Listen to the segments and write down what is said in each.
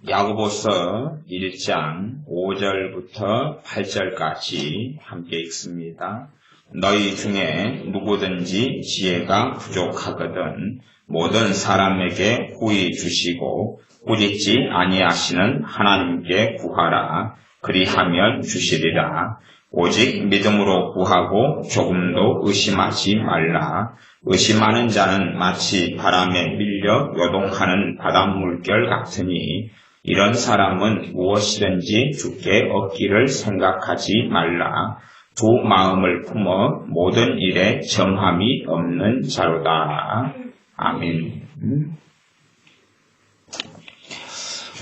야고보서 1장 5절부터 8절까지 함께 읽습니다. 너희 중에 누구든지 지혜가 부족하거든 모든 사람에게 후히 주시고 꾸짖지 아니하시는 하나님께 구하라. 그리하면 주시리라. 오직 믿음으로 구하고 조금도 의심하지 말라. 의심하는 자는 마치 바람에 밀려 요동하는 바닷물결 같으니 이런 사람은 무엇이든지 주께 얻기를 생각하지 말라. 두 마음을 품어 모든 일에 정함이 없는 자로다. 아멘.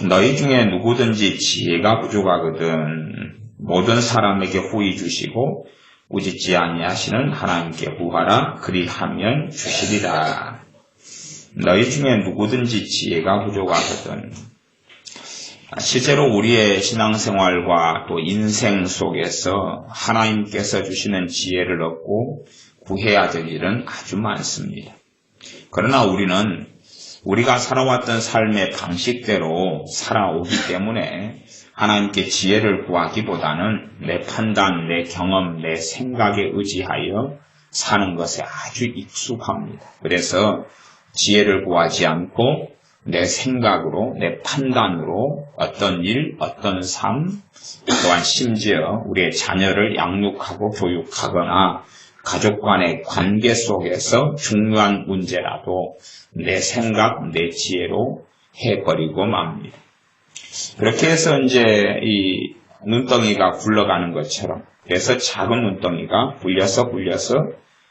너희 중에 누구든지 지혜가 부족하거든 모든 사람에게 후히 주시고 꾸짖지 아니하시는 하나님께 구하라. 그리하면 주시리라. 너희 중에 누구든지 지혜가 부족하거든. 실제로 우리의 신앙생활과 또 인생 속에서 하나님께서 주시는 지혜를 얻고 구해야 될 일은 아주 많습니다. 그러나 우리는 우리가 살아왔던 삶의 방식대로 살아오기 때문에 하나님께 지혜를 구하기보다는 내 판단, 내 경험, 내 생각에 의지하여 사는 것에 아주 익숙합니다. 그래서 지혜를 구하지 않고 내 생각으로, 내 판단으로 어떤 일, 어떤 삶, 또한 심지어 우리의 자녀를 양육하고 교육하거나 가족 간의 관계 속에서 중요한 문제라도 내 생각, 내 지혜로 해버리고 맙니다. 그렇게 해서 이제 이 눈덩이가 굴러가는 것처럼, 그래서 작은 눈덩이가 굴려서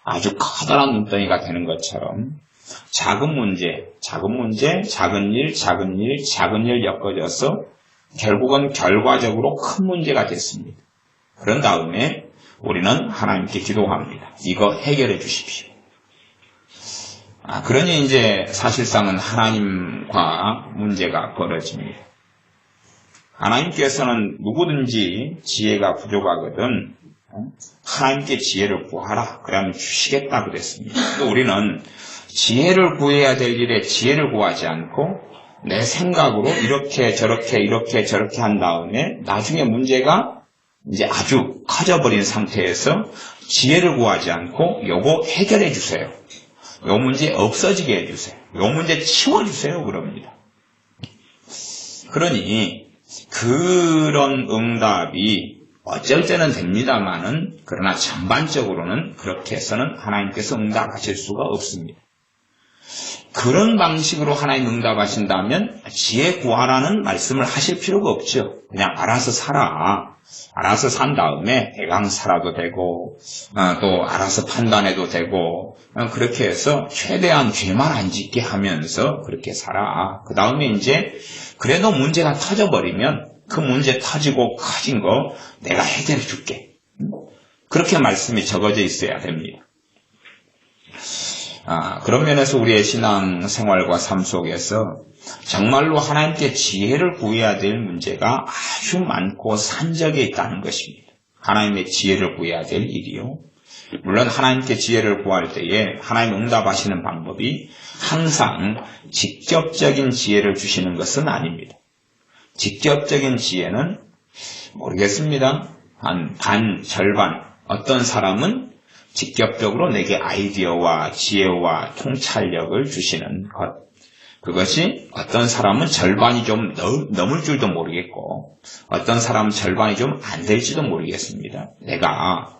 아주 커다란 눈덩이가 되는 것처럼 작은 문제, 작은 일 엮어져서 결국은 결과적으로 큰 문제가 됐습니다. 그런 다음에 우리는 하나님께 기도합니다. 이거 해결해 주십시오. 그러니 이제 사실상은 하나님과 문제가 벌어집니다. 하나님께서는 누구든지 지혜가 부족하거든 하나님께 지혜를 구하라. 그러면 주시겠다 그랬습니다. 또 우리는 지혜를 구해야 될 일에 지혜를 구하지 않고 내 생각으로 이렇게 저렇게 한 다음에 나중에 문제가 이제 아주 커져버린 상태에서 지혜를 구하지 않고 요거 해결해 주세요. 요 문제 없어지게 해주세요. 요 문제 치워주세요. 그럽니다. 그러니 그런 응답이 어쩔 때는 됩니다만은 그러나 전반적으로는 그렇게 해서는 하나님께서 응답하실 수가 없습니다. 그런 방식으로 하나님 응답하신다면 지혜 구하라는 말씀을 하실 필요가 없죠. 그냥 알아서 살아. 알아서 산 다음에 대강 살아도 되고 또 알아서 판단해도 되고 그렇게 해서 최대한 죄만 안 짓게 하면서 그렇게 살아. 그 다음에 이제 그래도 문제가 터져버리면 그 문제 터지고 커진 거 내가 해결해 줄게. 그렇게 말씀이 적어져 있어야 됩니다. 그런 면에서 우리의 신앙생활과 삶 속에서 정말로 하나님께 지혜를 구해야 될 문제가 아주 많고 산적에 있다는 것입니다. 하나님의 지혜를 구해야 될 일이요. 물론 하나님께 지혜를 구할 때에 하나님 응답하시는 방법이 항상 직접적인 지혜를 주시는 것은 아닙니다. 직접적인 지혜는 모르겠습니다. 반, 절반. 어떤 사람은 직접적으로 내게 아이디어와 지혜와 통찰력을 주시는 것. 그것이 어떤 사람은 절반이 좀 넘을 줄도 모르겠고 어떤 사람은 절반이 좀 안 될지도 모르겠습니다. 내가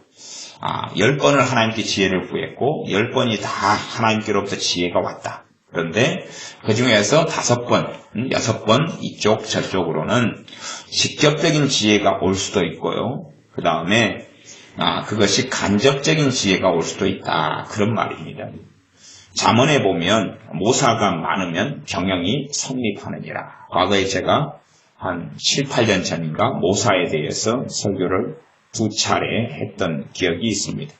10번을 하나님께 지혜를 구했고 10번이 다 하나님께로부터 지혜가 왔다. 그런데 그 중에서 5번, 6번 이쪽 저쪽으로는 직접적인 지혜가 올 수도 있고요. 그 다음에 그것이 간접적인 지혜가 올 수도 있다. 그런 말입니다. 잠언에 보면 모사가 많으면 경영이 성립하느니라. 과거에 제가 한 7, 8년 전인가 모사에 대해서 설교를 2차례 했던 기억이 있습니다.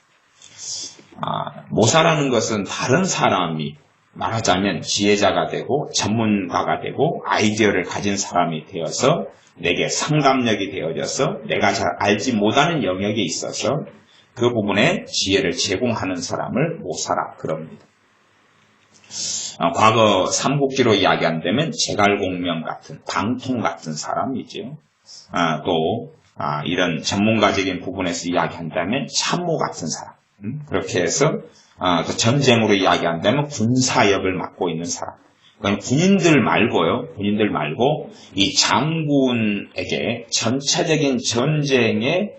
모사라는 것은 다른 사람이 말하자면 지혜자가 되고 전문가가 되고 아이디어를 가진 사람이 되어서 내게 상담력이 되어져서 내가 잘 알지 못하는 영역에 있어서 그 부분에 지혜를 제공하는 사람을 모사라 그럽니다. 과거 삼국지로 이야기한다면 제갈공명 같은 방통 같은 사람이죠. 또 이런 전문가적인 부분에서 이야기한다면 참모 같은 사람. 그렇게 해서 또 전쟁으로 이야기한다면 군사역을 맡고 있는 사람. 그러니까 군인들 말고 이 장군에게 전체적인 전쟁의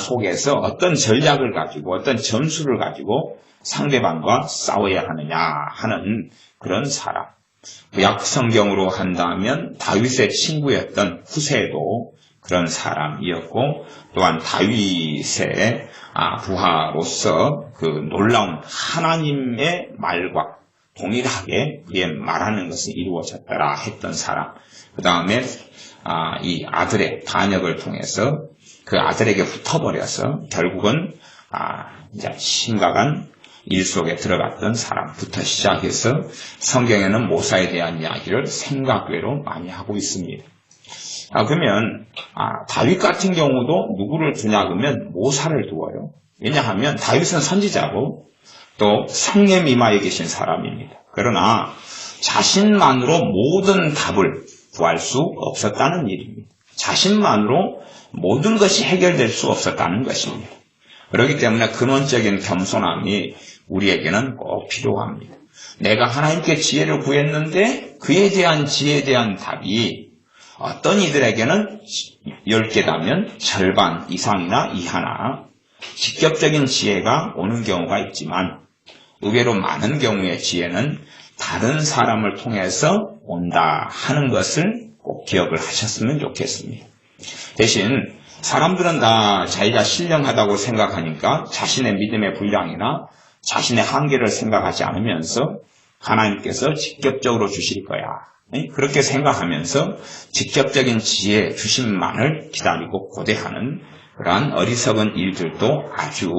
속에서 어떤 전략을 가지고 어떤 전술을 가지고 상대방과 싸워야 하느냐 하는 그런 사람. 구약 성경으로 한다면 다윗의 친구였던 후세도 그런 사람이었고, 또한 다윗의 부하로서 그 놀라운 하나님의 말과 동일하게 그의 말하는 것이 이루어졌더라 했던 사람. 그 다음에 이 아들의 반역을 통해서 그 아들에게 붙어버려서 결국은 이제 심각한 일 속에 들어갔던 사람부터 시작해서 성경에는 모사에 대한 이야기를 생각외로 많이 하고 있습니다. 그러면 다윗 같은 경우도 누구를 두냐 그러면 모사를 두어요. 왜냐하면 다윗은 선지자고 또 성령 이마에 계신 사람입니다. 그러나 자신만으로 모든 답을 구할 수 없었다는 일입니다. 자신만으로 모든 것이 해결될 수 없었다는 것입니다. 그렇기 때문에 근원적인 겸손함이 우리에게는 꼭 필요합니다. 내가 하나님께 지혜를 구했는데 그에 대한 지혜에 대한 답이 어떤 이들에게는 10개다면 절반 이상이나 이하나 직접적인 지혜가 오는 경우가 있지만 의외로 많은 경우의 지혜는 다른 사람을 통해서 온다 하는 것을 꼭 기억을 하셨으면 좋겠습니다. 대신 사람들은 다 자기가 신령하다고 생각하니까 자신의 믿음의 분량이나 자신의 한계를 생각하지 않으면서 하나님께서 직접적으로 주실 거야. 그렇게 생각하면서 직접적인 지혜 주심만을 기다리고 고대하는 그러한 어리석은 일들도 아주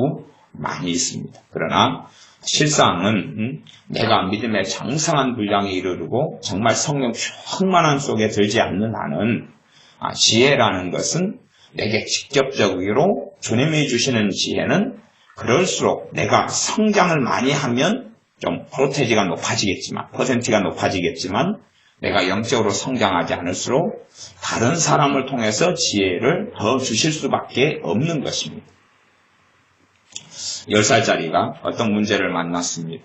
많이 있습니다. 그러나 실상은 내가 믿음의 장성한 분량에 이르르고 정말 성령 충만한 속에 들지 않는 한은 지혜라는 것은 내게 직접적으로 주님이 주시는 지혜는 그럴수록 내가 성장을 많이 하면 좀 퍼센티가 높아지겠지만 내가 영적으로 성장하지 않을수록 다른 사람을 통해서 지혜를 더 주실 수밖에 없는 것입니다. 10살짜리가 어떤 문제를 만났습니다.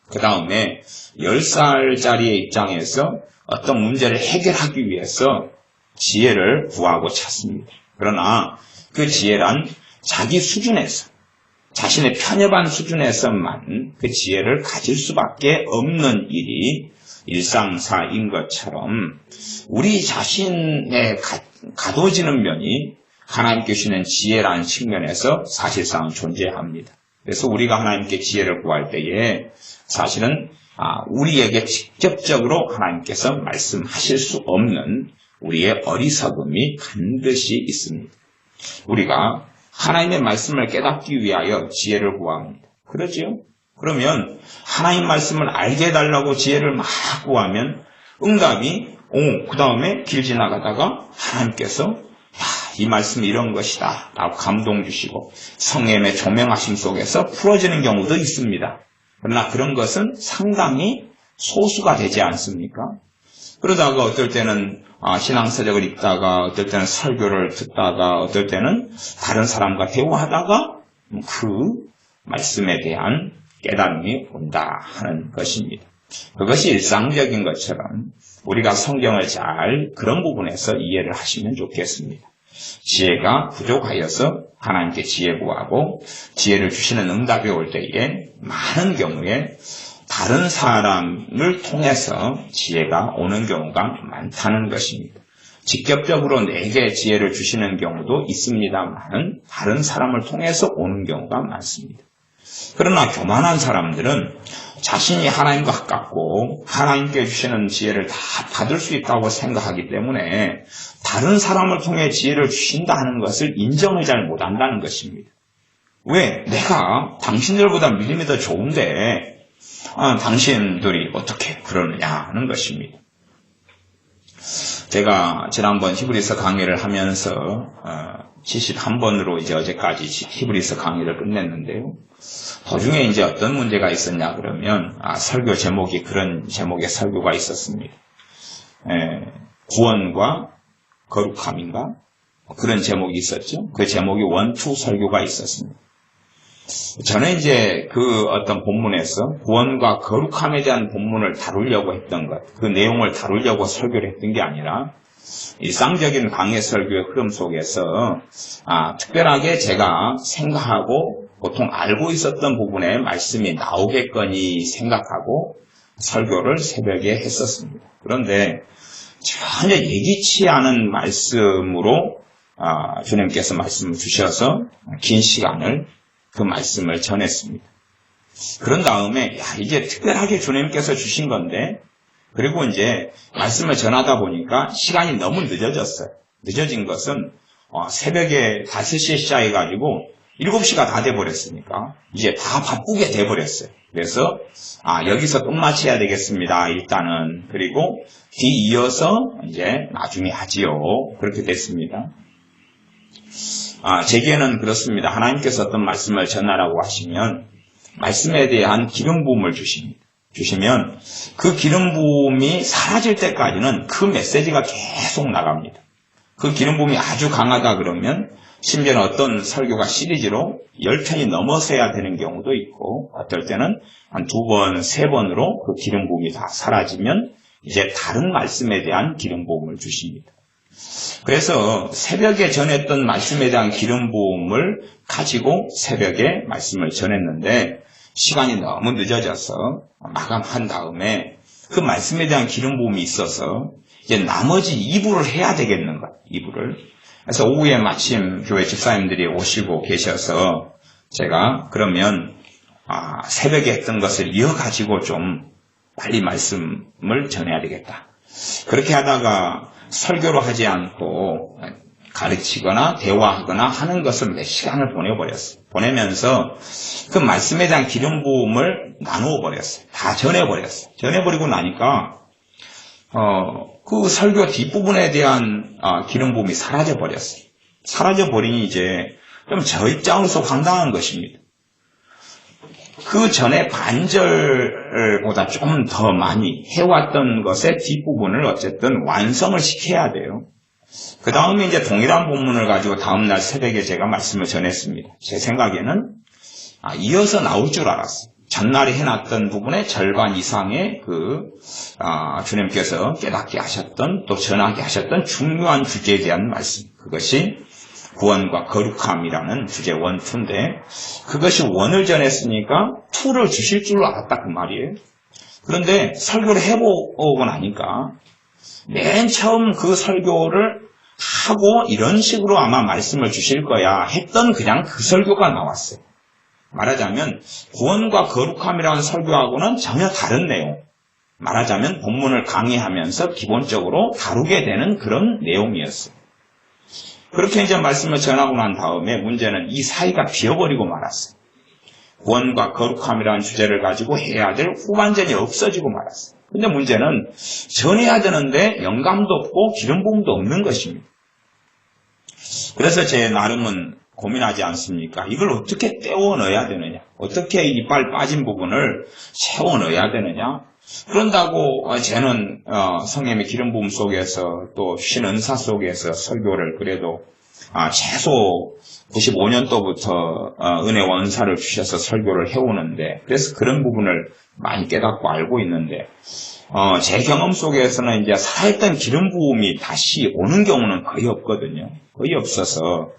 그 다음에 10살짜리의 입장에서 어떤 문제를 해결하기 위해서 지혜를 구하고 찾습니다. 그러나 그 지혜란 자기 수준에서 자신의 편협한 수준에서만 그 지혜를 가질 수밖에 없는 일이 일상사인 것처럼 우리 자신의 가둬지는 면이 하나님께 주시는 지혜라는 측면에서 사실상 존재합니다. 그래서 우리가 하나님께 지혜를 구할 때에 사실은 우리에게 직접적으로 하나님께서 말씀하실 수 없는 우리의 어리석음이 반드시 있습니다. 우리가 하나님의 말씀을 깨닫기 위하여 지혜를 구합니다. 그러지요? 그러면 하나님 말씀을 알게 해달라고 지혜를 막 구하면 응답이 그 다음에 길 지나가다가 하나님께서 이 말씀이 이런 것이다 라고 감동 주시고 성령의 조명하심 속에서 풀어지는 경우도 있습니다. 그러나 그런 것은 상당히 소수가 되지 않습니까? 그러다가 어떨 때는 신앙서적을 읽다가 어떨 때는 설교를 듣다가 어떨 때는 다른 사람과 대화하다가 그 말씀에 대한 깨달음이 온다 하는 것입니다. 그것이 일상적인 것처럼 우리가 성경을 잘 그런 부분에서 이해를 하시면 좋겠습니다. 지혜가 부족하여서 하나님께 지혜 구하고 지혜를 주시는 응답이 올 때에 많은 경우에 다른 사람을 통해서 지혜가 오는 경우가 많다는 것입니다. 직접적으로 내게 지혜를 주시는 경우도 있습니다만 다른 사람을 통해서 오는 경우가 많습니다. 그러나 교만한 사람들은 자신이 하나님과 가깝고 하나님께 주시는 지혜를 다 받을 수 있다고 생각하기 때문에 다른 사람을 통해 지혜를 주신다 하는 것을 인정을 잘 못한다는 것입니다. 왜? 내가 당신들보다 믿음이 더 좋은데 당신들이 어떻게 그러느냐 하는 것입니다. 제가 지난번 히브리서 강의를 하면서 71번으로 이제 어제까지 히브리서 강의를 끝냈는데요. 도중에 이제 어떤 문제가 있었냐 그러면 설교 제목이 그런 제목의 설교가 있었습니다. 구원과 거룩함인가? 그런 제목이 있었죠. 그 제목이 원투 설교가 있었습니다. 저는 이제 그 어떤 본문에서 구원과 거룩함에 대한 본문을 다루려고 했던 것, 그 내용을 다루려고 설교를 했던 게 아니라 일상적인 강해 설교의 흐름 속에서 특별하게 제가 생각하고 보통 알고 있었던 부분에 말씀이 나오겠거니 생각하고 설교를 새벽에 했었습니다. 그런데 전혀 예기치 않은 말씀으로 주님께서 말씀을 주셔서 긴 시간을 그 말씀을 전했습니다. 그런 다음에 이게 특별하게 주님께서 주신 건데, 그리고 이제 말씀을 전하다 보니까 시간이 너무 늦어졌어요. 늦어진 것은 새벽에 5시에 시작해가지고 7시가 다 돼버렸으니까 이제 다 바쁘게 돼버렸어요. 그래서 여기서 끝마쳐야 되겠습니다. 일단은. 그리고 뒤이어서 이제 나중에 하지요. 그렇게 됐습니다. 제게는 그렇습니다. 하나님께서 어떤 말씀을 전하라고 하시면 말씀에 대한 기름 부음을 주시면 그 기름 부음이 사라질 때까지는 그 메시지가 계속 나갑니다. 그 기름 부음이 아주 강하다 그러면 심지어는 어떤 설교가 시리즈로 10편이 넘어서야 되는 경우도 있고, 어떨 때는 한 2번, 3번으로 그 기름 부음이 다 사라지면 이제 다른 말씀에 대한 기름 부음을 주십니다. 그래서 새벽에 전했던 말씀에 대한 기름 부음을 가지고 새벽에 말씀을 전했는데 시간이 너무 늦어져서 마감한 다음에 그 말씀에 대한 기름 부음이 있어서 이제 나머지 2부를 해야 되겠는 것, 2부를. 그래서 오후에 마침 교회 집사님들이 오시고 계셔서 제가 그러면 새벽에 했던 것을 이어가지고 좀 빨리 말씀을 전해야 되겠다. 그렇게 하다가 설교로 하지 않고 가르치거나 대화하거나 하는 것을 몇 시간을 보내버렸어요. 보내면서 그 말씀에 대한 기름 부음을 나누어 버렸어요. 다 전해버렸어요. 전해버리고 나니까 그 설교 뒷부분에 대한 기름 부음이 사라져버렸어요. 사라져버리니 이제 좀 저 입장으로서 황당한 것입니다. 그 전에 반절보다 좀 더 많이 해왔던 것의 뒷부분을 어쨌든 완성을 시켜야 돼요. 그 다음에 이제 동일한 본문을 가지고 다음날 새벽에 제가 말씀을 전했습니다. 제 생각에는 이어서 나올 줄 알았어요. 전날에 해놨던 부분의 절반 이상의 주님께서 깨닫게 하셨던 또 전하게 하셨던 중요한 주제에 대한 말씀, 그것이 구원과 거룩함이라는 주제 1, 2인데 그것이 1을 전했으니까 2를 주실 줄 알았다 그 말이에요. 그런데 설교를 해보고 나니까 맨 처음 그 설교를 하고 이런 식으로 아마 말씀을 주실 거야 했던 그냥 그 설교가 나왔어요. 말하자면 구원과 거룩함이라는 설교하고는 전혀 다른 내용. 말하자면 본문을 강의하면서 기본적으로 다루게 되는 그런 내용이었어요. 그렇게 이제 말씀을 전하고 난 다음에 문제는 이 사이가 비어버리고 말았어요. 구원과 거룩함이라는 주제를 가지고 해야 될 후반전이 없어지고 말았어요. 근데 문제는 전해야 되는데 영감도 없고 기름 부음도 없는 것입니다. 그래서 제 나름은 고민하지 않습니까? 이걸 어떻게 떼어 넣어야 되느냐? 어떻게 이빨 빠진 부분을 채워 넣어야 되느냐? 그런다고 저는 성령의 기름 부음 속에서 또 신은사 속에서 설교를 그래도 최소 95년도부터 은혜와 은사를 주셔서 설교를 해오는데, 그래서 그런 부분을 많이 깨닫고 알고 있는데, 제 경험 속에서는 이제 살아있던 기름 부음이 다시 오는 경우는 거의 없거든요. 거의 없어서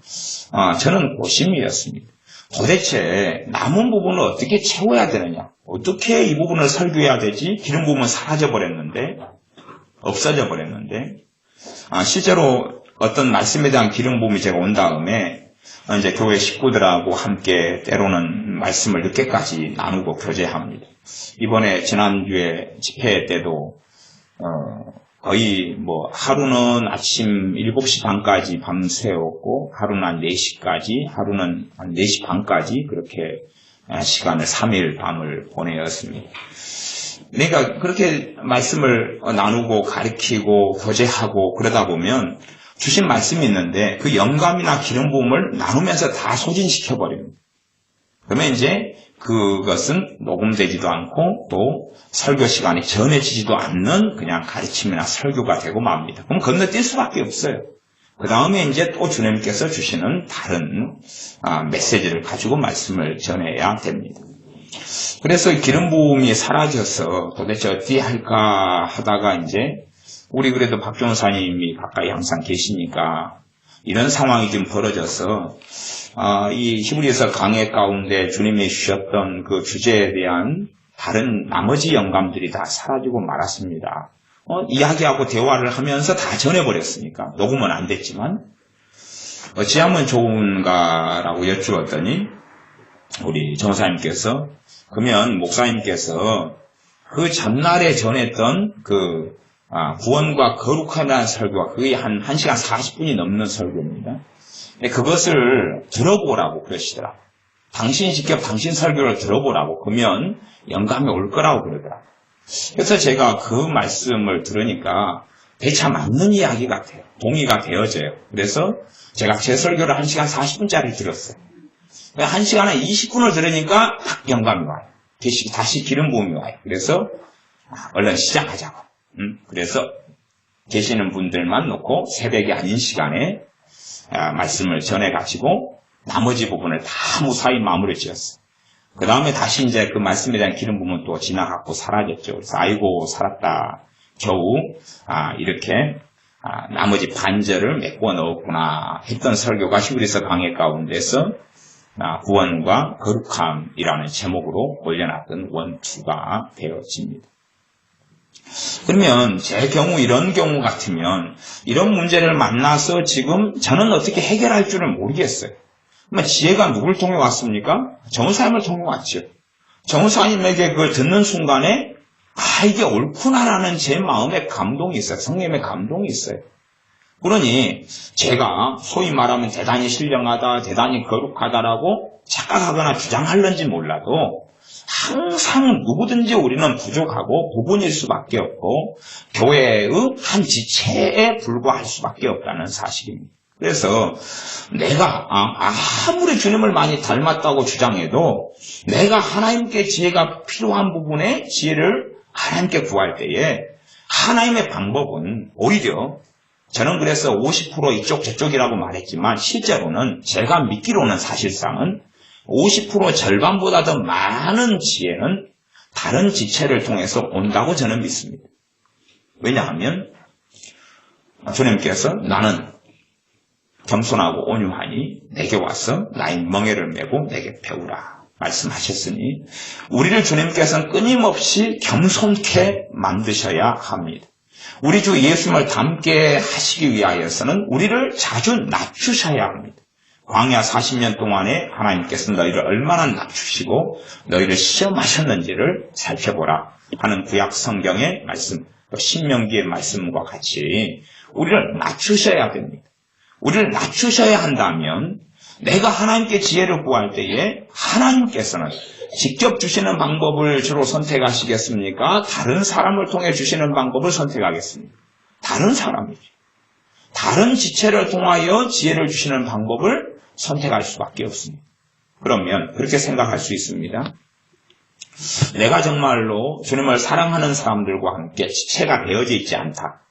저는 고심이었습니다. 도대체 남은 부분을 어떻게 채워야 되느냐? 어떻게 이 부분을 설교해야 되지? 기름 부음은 사라져버렸는데, 없어져 버렸는데, 실제로 어떤 말씀에 대한 기름 부음이 제가 온 다음에 이제 교회 식구들하고 함께 때로는 말씀을 늦게까지 나누고 교제합니다. 이번에 지난주에 집회 때도 거의 하루는 아침 7시 반까지 밤새웠고, 하루는 한 4시까지, 하루는 한 4시 반까지 그렇게 시간을 3일 밤을 보내었습니다. 내가 그렇게 말씀을 나누고 가르치고 교제하고 그러다 보면 주신 말씀이 있는데 그 영감이나 기름 부음을 나누면서 다 소진시켜버립니다. 그러면 이제 그것은 녹음되지도 않고 또 설교 시간이 전해지지도 않는 그냥 가르침이나 설교가 되고 맙니다. 그럼 건너뛸 수밖에 없어요. 그 다음에 이제 또 주님께서 주시는 다른 메시지를 가지고 말씀을 전해야 됩니다. 그래서 기름 부음이 사라져서 도대체 어떻게 할까 하다가 이제 우리 그래도 박 전사님이 가까이 항상 계시니까 이런 상황이 좀 벌어져서 이 히브리서 강해 가운데 주님이 주셨던 그 주제에 대한 다른 나머지 영감들이 다 사라지고 말았습니다. 이야기하고 대화를 하면서 다 전해버렸으니까 녹음은 안 됐지만 어찌하면 좋은가라고 여쭈었더니 우리 전사님께서 그러면 목사님께서 그 전날에 전했던 그 구원과 거룩하다는 설교가 그게 한 1시간 40분이 넘는 설교입니다. 그것을 들어보라고 그러시더라. 당신이 직접 당신 설교를 들어보라고 그러면 영감이 올 거라고 그러더라. 그래서 제가 그 말씀을 들으니까 대차 맞는 이야기 같아요. 동의가 되어져요. 그래서 제가 제 설교를 1시간 40분짜리 들었어요. 1시간에 20분을 들으니까 딱 영감이 와요. 다시 기름 부음이 와요. 그래서 얼른 시작하자고. 그래서 계시는 분들만 놓고 새벽이 아닌 시간에 말씀을 전해가지고 나머지 부분을 다 무사히 마무리 지었어요. 그 다음에 다시 이제 그 말씀에 대한 기름 부음은 또 지나갔고 사라졌죠. 그래서 아이고 살았다. 겨우 이렇게 나머지 반절을 메꿔 넣었구나 했던 설교가 히브리서 강해 가운데서 구원과 거룩함이라는 제목으로 올려놨던 원투가 되어집니다. 그러면 제 경우 이런 경우 같으면 이런 문제를 만나서 지금 저는 어떻게 해결할 줄을 모르겠어요. 그러면 지혜가 누굴 통해 왔습니까? 정사님을 통해 왔죠. 정사님에게 그걸 듣는 순간에 이게 옳구나라는 제 마음에 감동이 있어요. 성령의 감동이 있어요. 그러니 제가 소위 말하면 대단히 신령하다, 대단히 거룩하다라고 착각하거나 주장할는지 몰라도 항상 누구든지 우리는 부족하고 부분일 수밖에 없고 교회의 한 지체에 불과할 수밖에 없다는 사실입니다. 그래서 내가 아무리 주님을 많이 닮았다고 주장해도 내가 하나님께 지혜가 필요한 부분에 지혜를 하나님께 구할 때에 하나님의 방법은 오히려 저는 그래서 50% 이쪽 저쪽이라고 말했지만 실제로는 제가 믿기로는 사실상은 50% 절반보다 더 많은 지혜는 다른 지체를 통해서 온다고 저는 믿습니다. 왜냐하면 주님께서 나는 겸손하고 온유하니 내게 와서 나의 멍에를 메고 내게 배우라 말씀하셨으니 우리를 주님께서는 끊임없이 겸손케 만드셔야 합니다. 우리 주 예수님을 닮게 하시기 위하여서는 우리를 자주 낮추셔야 합니다. 광야 40년 동안에 하나님께서 너희를 얼마나 낮추시고 너희를 시험하셨는지를 살펴보라 하는 구약 성경의 말씀, 신명기의 말씀과 같이 우리를 낮추셔야 됩니다. 우리를 낮추셔야 한다면 내가 하나님께 지혜를 구할 때에 하나님께서는 직접 주시는 방법을 주로 선택하시겠습니까? 다른 사람을 통해 주시는 방법을 선택하겠습니까? 다른 사람이죠. 다른 지체를 통하여 지혜를 주시는 방법을 선택할 수밖에 없습니다. 그러면 그렇게 생각할 수 있습니다. 내가 정말로 주님을 사랑하는 사람들과 함께 지체가 되어져 있지 않다.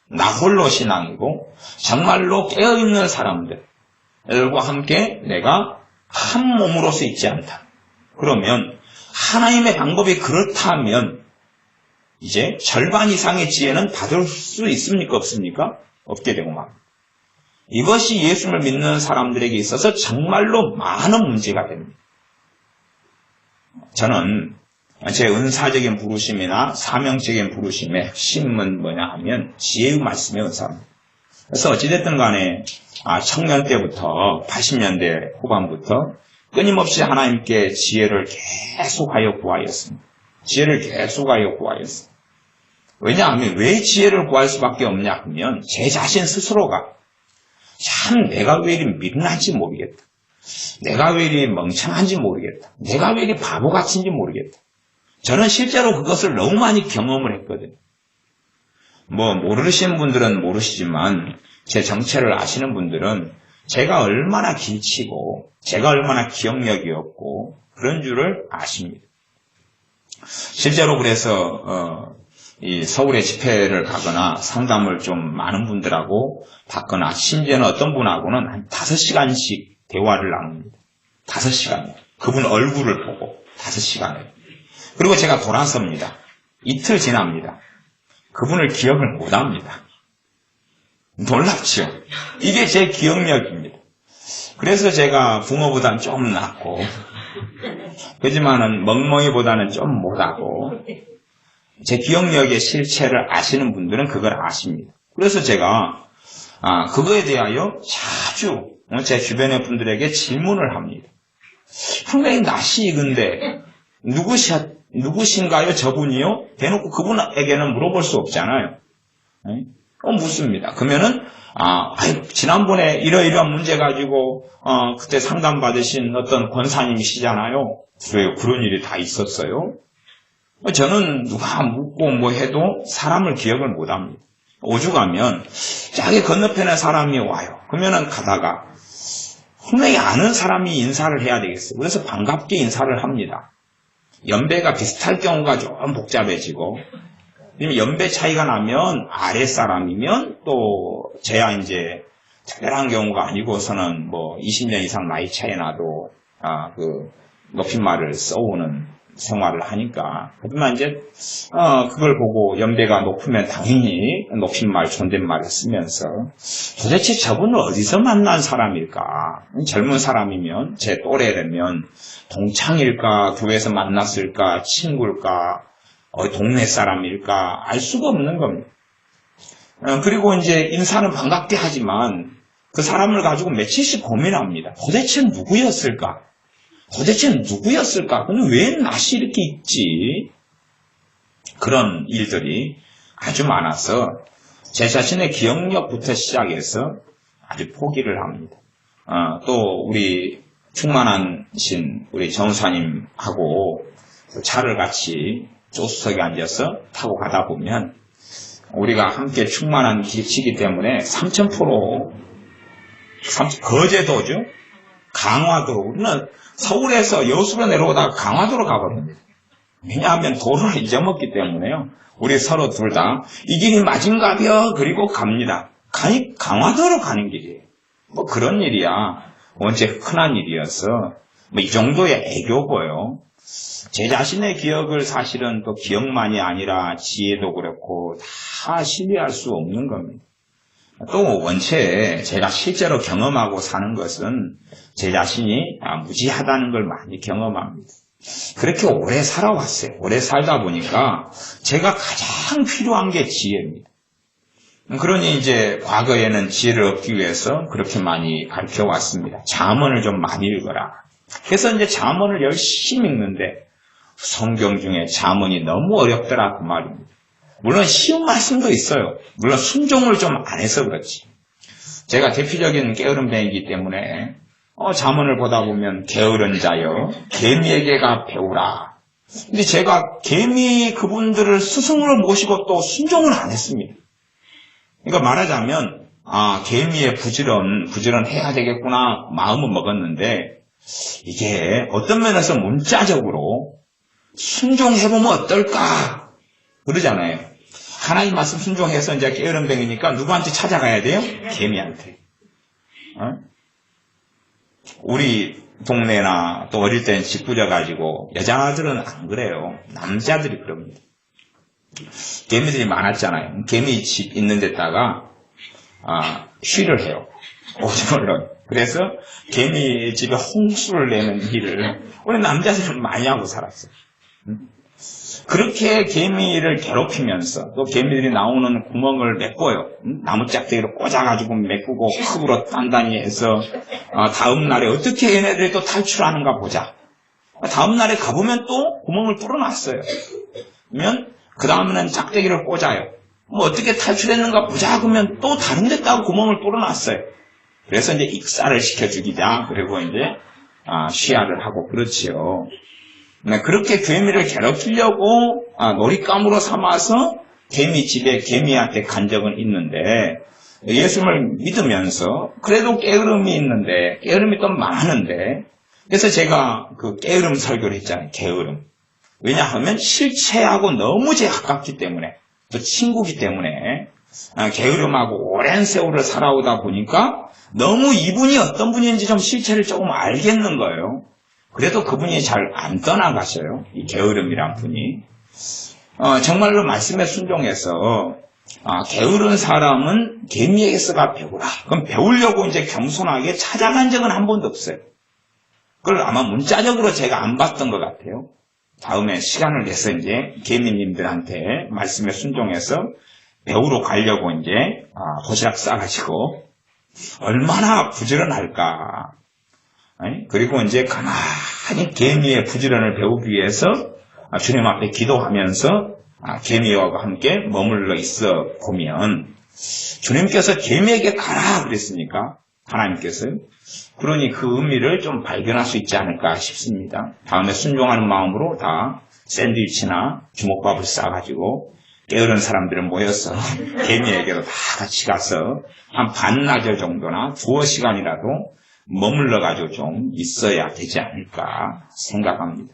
나 홀로 신앙이고 정말로 깨어있는 사람들과 함께 내가 한 몸으로서 있지 않다. 그러면 하나님의 방법이 그렇다면 이제 절반 이상의 지혜는 받을 수 있습니까? 없습니까? 없게 되고 말. 이것이 예수를 믿는 사람들에게 있어서 정말로 많은 문제가 됩니다. 저는 제 은사적인 부르심이나 사명적인 부르심의 핵심은 뭐냐 하면 지혜의 말씀의 은사입니다. 그래서 어찌됐든 간에 청년 때부터 80년대 후반부터 끊임없이 하나님께 지혜를 계속하여 구하였습니다. 지혜를 계속하여 구하였습니다. 왜냐하면 왜 지혜를 구할 수밖에 없냐 하면 제 자신 스스로가 참 내가 왜 이리 미련한지 모르겠다. 내가 왜 이리 멍청한지 모르겠다. 내가 왜 이리 바보같은지 모르겠다. 저는 실제로 그것을 너무 많이 경험을 했거든요. 뭐 모르시는 분들은 모르시지만 제 정체를 아시는 분들은 제가 얼마나 길치고 제가 얼마나 기억력이 없고 그런 줄을 아십니다. 실제로 그래서 이 서울에 집회를 가거나 상담을 좀 많은 분들하고 받거나 심지어는 어떤 분하고는 한 5시간씩 대화를 나눕니다. 5시간. 그분 얼굴을 보고 5시간을. 그리고 제가 돌아섭니다. 이틀 지납니다. 그분을 기억을 못합니다. 놀랍죠? 이게 제 기억력입니다. 그래서 제가 붕어보다는 좀 낫고 그렇지만은 멍멍이보다는 좀 못하고 제 기억력의 실체를 아시는 분들은 그걸 아십니다. 그래서 제가 그거에 대하여 자주 제 주변의 분들에게 질문을 합니다. 분명히 낯이 익은데 누구신가요? 저분이요? 대놓고 그분에게는 물어볼 수 없잖아요. 묻습니다. 그러면은 지난번에 이러이러한 문제 가지고 그때 상담 받으신 어떤 권사님이시잖아요. 그래요. 그런 일이 다 있었어요. 저는 누가 묻고 뭐 해도 사람을 기억을 못합니다. 오죽하면 자기 건너편에 사람이 와요. 그러면은 가다가 분명히 아는 사람이 인사를 해야 되겠어요. 그래서 반갑게 인사를 합니다. 연배가 비슷할 경우가 좀 복잡해지고, 연배 차이가 나면 아랫사람이면 또 저야 이제 특별한 경우가 아니고서는 뭐 20년 이상 나이 차이 나도 그 높임말을 써오는 생활을 하니까. 하지만 이제 그걸 보고 연배가 높으면 당연히 높임말, 존댓말을 쓰면서 도대체 저분을 어디서 만난 사람일까? 젊은 사람이면 제 또래라면 동창일까? 교회에서 만났을까? 친구일까? 동네 사람일까? 알 수가 없는 겁니다. 그리고 이제 인사는 반갑게 하지만 그 사람을 가지고 며칠씩 고민합니다. 도대체 누구였을까? 근데 왜 낯이 이렇게 있지? 그런 일들이 아주 많아서 제 자신의 기억력부터 시작해서 아주 포기를 합니다. 또 우리 충만하신 우리 전사님하고 차를 같이 조수석에 앉아서 타고 가다 보면 우리가 함께 충만한 길치기 때문에 삼천포로 거제도죠? 강화도. 우리는 서울에서 여수로 내려오다가 강화도로 가거든요. 왜냐하면 도로를 잊어먹기 때문에요. 우리 서로 둘 다 이 길이 맞은가벼 그리고 갑니다. 강화도로 가는 길이에요. 뭐 그런 일이야. 원체 흔한 일이어서 뭐 이 정도의 애교고요. 제 자신의 기억을 사실은 또 기억만이 아니라 지혜도 그렇고 다 신뢰할 수 없는 겁니다. 또 원체 제가 실제로 경험하고 사는 것은 제 자신이 무지하다는 걸 많이 경험합니다. 그렇게 오래 살아왔어요. 오래 살다 보니까 제가 가장 필요한 게 지혜입니다. 그러니 이제 과거에는 지혜를 얻기 위해서 그렇게 많이 가르쳐 왔습니다. 잠언을 좀 많이 읽어라. 그래서 이제 잠언을 열심히 읽는데 성경 중에 잠언이 너무 어렵더라 그 말입니다. 물론 쉬운 말씀도 있어요. 물론 순종을 좀 안 해서 그렇지. 제가 대표적인 게으름뱅이기 때문에 잠언을 보다 보면 게으른 자여 개미에게가 배우라. 근데 제가 개미 그분들을 스승으로 모시고 또 순종을 안 했습니다. 그러니까 말하자면 개미의 부지런해야 되겠구나 마음은 먹었는데 이게 어떤 면에서 문자적으로 순종해보면 어떨까 그러잖아요. 하나님 말씀 순종해서 이제 게으름뱅이니까 누구한테 찾아가야 돼요? 개미한테. 우리 동네나 또 어릴 때는 집 꾸려가지고 여자들은 안 그래요. 남자들이 그럽니다. 개미들이 많았잖아요. 개미 집 있는 데다가 쉬를 해요. 오줌을. 그래서 개미 집에 홍수를 내는 일을 우리 남자들은 많이 하고 살았어요. 그렇게 개미를 괴롭히면서 또 개미들이 나오는 구멍을 메꿔요. 나무 짝대기로 꽂아가지고 메꾸고 흙으로 단단히 해서 다음 날에 어떻게 얘네들이 또 탈출하는가 보자. 다음 날에 가보면 또 구멍을 뚫어놨어요. 그러면 그 다음에는 짝대기를 꽂아요. 뭐 어떻게 탈출했는가 보자 그러면 또 다른 데다가 구멍을 뚫어놨어요. 그래서 이제 익사를 시켜 죽이자. 그리고 이제 시야를 하고 그렇지요. 그렇게 개미를 괴롭히려고 놀잇감으로 삼아서 개미 집에 개미한테 간 적은 있는데 예수님을 믿으면서 그래도 게으름이 있는데 게으름이 또 많은데 그래서 제가 그 게으름 설교를 했잖아요. 게으름. 왜냐하면 실체하고 너무 제가 가깝기 때문에 또 친구기 때문에 게으름하고 오랜 세월을 살아오다 보니까 너무 이분이 어떤 분인지 좀 실체를 조금 알겠는 거예요. 그래도 그분이 잘 안 떠나가셔요. 이 게으름이란 분이. 정말로 말씀에 순종해서 게으른 사람은 개미에게서가 배우라. 그럼 배우려고 이제 겸손하게 찾아간 적은 한 번도 없어요. 그걸 아마 문자적으로 제가 안 봤던 것 같아요. 다음에 시간을 내서 이제 개미님들한테 말씀에 순종해서 배우러 가려고 이제 도시락 싸가지고 얼마나 부지런할까. 그리고 이제 가만히 개미의 부지런을 배우기 위해서 주님 앞에 기도하면서 개미와 함께 머물러 있어 보면 주님께서 개미에게 가라 그랬으니까 하나님께서요. 그러니 그 의미를 좀 발견할 수 있지 않을까 싶습니다. 다음에 순종하는 마음으로 다 샌드위치나 주먹밥을 싸가지고 게으른 사람들은 모여서 개미에게도 다 같이 가서 한 반나절 정도나 2시간이라도 머물러가지고 좀 있어야 되지 않을까 생각합니다.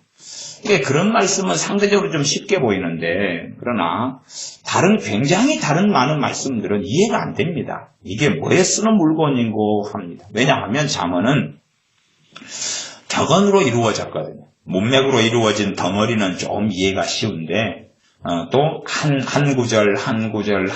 그런 말씀은 상대적으로 좀 쉽게 보이는데 그러나 굉장히 다른 많은 말씀들은 이해가 안 됩니다. 이게 뭐에 쓰는 물건인고 합니다. 왜냐하면 잠언은 격언으로 이루어졌거든요. 문맥으로 이루어진 덩어리는 좀 이해가 쉬운데 또 한 구절 한 구절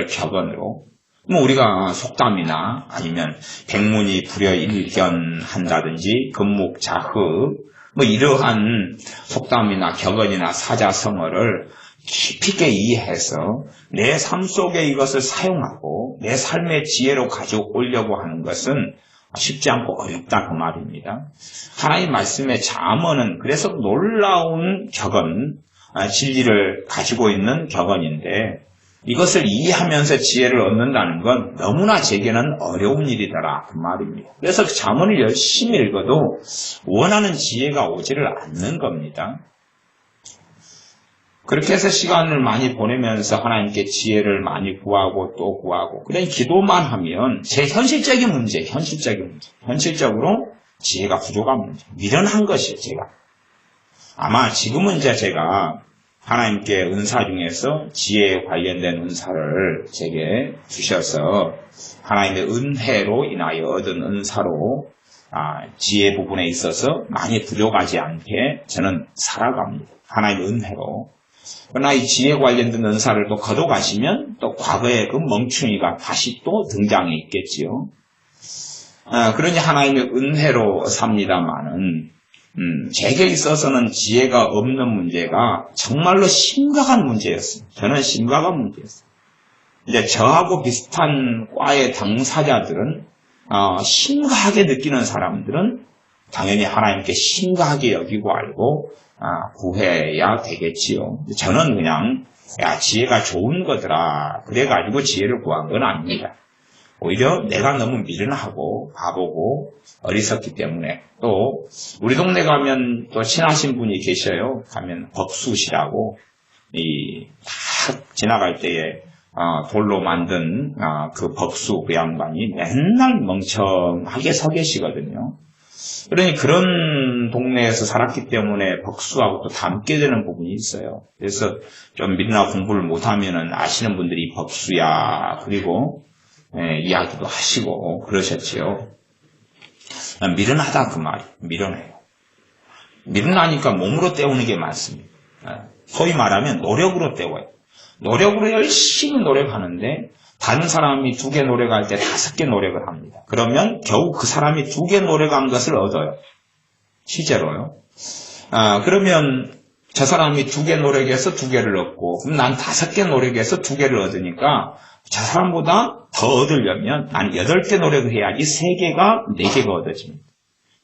격언으로 우리가 속담이나 아니면 백문이 불여일견한다든지 금묵자흐 이러한 속담이나 격언이나 사자성어를 깊이 있게 이해해서 내 삶 속에 이것을 사용하고 내 삶의 지혜로 가져오려고 하는 것은 쉽지 않고 어렵다 그 말입니다. 하나님 말씀의 잠언은 그래서 놀라운 격언, 진리를 가지고 있는 격언인데 이것을 이해하면서 지혜를 얻는다는 건 너무나 제게는 어려운 일이더라 그 말입니다. 그래서 그 잠언을 열심히 읽어도 원하는 지혜가 오지를 않는 겁니다. 그렇게 해서 시간을 많이 보내면서 하나님께 지혜를 많이 구하고 또 구하고 그냥 기도만 하면 제 현실적인 문제 현실적으로 지혜가 부족한 문제 미련한 것이에요. 제가 아마 지금은 이제 제가 하나님께 은사 중에서 지혜에 관련된 은사를 제게 주셔서 하나님의 은혜로 인하여 얻은 은사로 지혜 부분에 있어서 많이 부족하지 않게 저는 살아갑니다. 하나님의 은혜로. 그러나 이 지혜에 관련된 은사를 또 거둬가시면 또 과거의 그 멍충이가 다시 또 등장해 있겠지요. 그러니 하나님의 은혜로 삽니다마는 제게 있어서는 지혜가 없는 문제가 정말로 심각한 문제였어요. 저는 심각한 문제였어요. 이제 저하고 비슷한 과의 당사자들은 심각하게 느끼는 사람들은 당연히 하나님께 심각하게 여기고 알고 구해야 되겠지요. 저는 그냥 지혜가 좋은 거더라 그래가지고 지혜를 구한 건 아닙니다. 오히려 내가 너무 미련하고 바보고 어리석기 때문에 또 우리 동네 가면 또 친하신 분이 계셔요. 가면 법수시라고 딱 지나갈 때에 돌로 만든 그 법수 그 양반이 맨날 멍청하게 서 계시거든요. 그러니 그런 동네에서 살았기 때문에 법수하고 또 닮게 되는 부분이 있어요. 그래서 좀 미련하고 공부를 못하면은 아시는 분들이 법수야 그리고 이야기도 하시고 그러셨지요. 미련하다 그 말이 미련해요. 미련하니까 몸으로 때우는 게 많습니다. 소위 말하면 노력으로 때워요. 노력으로 열심히 노력하는데 다른 사람이 2개 노력할 때 5개 노력을 합니다. 그러면 겨우 그 사람이 2개 노력한 것을 얻어요. 실제로요. 그러면 저 사람이 2개 노력해서 2개를 얻고 그럼 난 5개 노력해서 2개를 얻으니까 저 사람보다 더 얻으려면 난 8개 노력을 해야지 3개가 4개가 얻어집니다.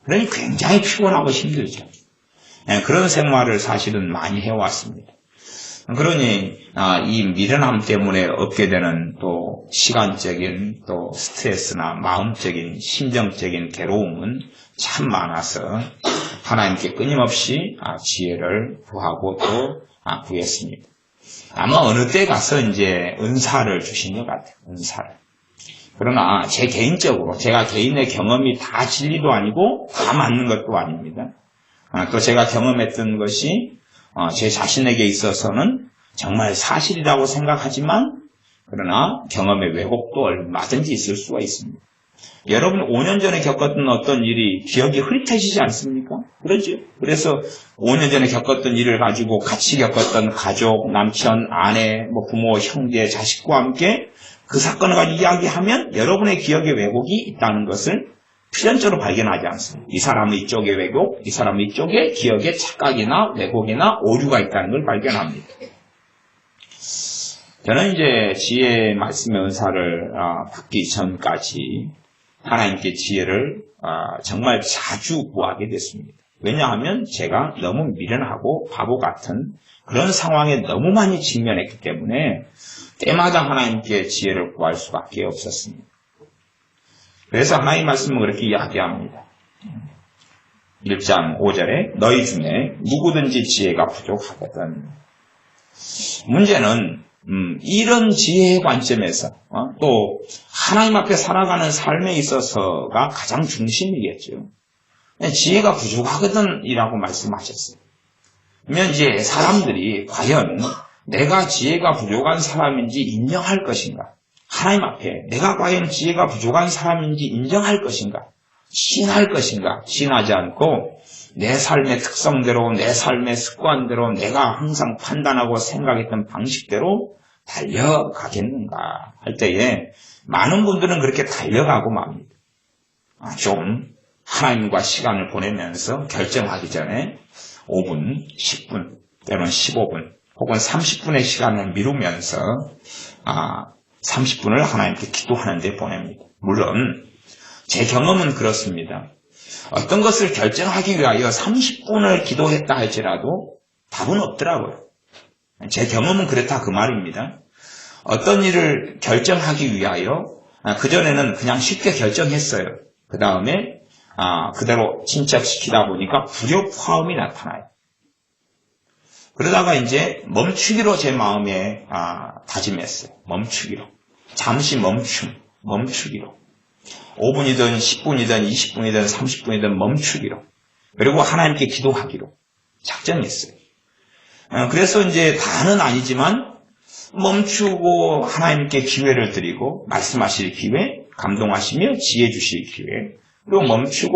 그러니 굉장히 피곤하고 힘들죠. 그런 생활을 사실은 많이 해왔습니다. 그러니 이 미련함 때문에 얻게 되는 또 시간적인 또 스트레스나 마음적인 심정적인 괴로움은 참 많아서 하나님께 끊임없이 지혜를 구하고 또 구했습니다. 아마 어느 때 가서 이제 은사를 주신 것 같아요. 은사를. 그러나 제 개인적으로 제가 개인의 경험이 다 진리도 아니고 다 맞는 것도 아닙니다. 또 제가 경험했던 것이 제 자신에게 있어서는 정말 사실이라고 생각하지만 그러나 경험의 왜곡도 얼마든지 있을 수가 있습니다. 여러분 5년 전에 겪었던 어떤 일이 기억이 흐릿해지지 않습니까? 그러죠. 그래서 5년 전에 겪었던 일을 가지고 같이 겪었던 가족, 남편, 아내, 부모, 형제, 자식과 함께 그 사건을 가지고 이야기하면 여러분의 기억의 왜곡이 있다는 것을 필연적으로 발견하지 않습니다. 이 사람은 이쪽에 왜곡, 이 사람은 이쪽에 기억에 착각이나 왜곡이나 오류가 있다는 걸 발견합니다. 저는 이제 지혜의 말씀의 은사를 받기 전까지 하나님께 지혜를 정말 자주 구하게 됐습니다. 왜냐하면 제가 너무 미련하고 바보 같은 그런 상황에 너무 많이 직면했기 때문에 때마다 하나님께 지혜를 구할 수밖에 없었습니다. 그래서 하나님 말씀은 그렇게 이야기합니다. 1장 5절에 너희 중에 누구든지 지혜가 부족하거든. 문제는 이런 지혜의 관점에서 또 하나님 앞에 살아가는 삶에 있어서가 가장 중심이겠죠. 지혜가 부족하거든 이라고 말씀하셨어요. 그러면 이제 사람들이 과연 내가 지혜가 부족한 사람인지 인정할 것인가? 하나님 앞에 내가 과연 지혜가 부족한 사람인지 인정할 것인가? 시인할 것인가? 시인하지 않고 내 삶의 특성대로 내 삶의 습관대로 내가 항상 판단하고 생각했던 방식대로 달려가겠는가 할 때에 많은 분들은 그렇게 달려가고 맙니다. 좀 하나님과 시간을 보내면서 결정하기 전에 5분, 10분, 때로는 15분 혹은 30분의 시간을 미루면서 30분을 하나님께 기도하는 데 보냅니다. 물론 제 경험은 그렇습니다. 어떤 것을 결정하기 위하여 30분을 기도했다 할지라도 답은 없더라고요. 제 경험은 그렇다 그 말입니다. 어떤 일을 결정하기 위하여 그전에는 그냥 쉽게 결정했어요. 그 다음에 그대로 진척시키다 보니까 불협화음이 나타나요. 그러다가 이제 멈추기로 제 마음에 다짐했어요. 멈추기로. 잠시 멈추기로. 5분이든 10분이든 20분이든 30분이든 멈추기로. 그리고 하나님께 기도하기로 작정했어요. 그래서 이제 다는 아니지만 멈추고 하나님께 기회를 드리고 말씀하실 기회, 감동하시며 지혜 주실 기회, 그리고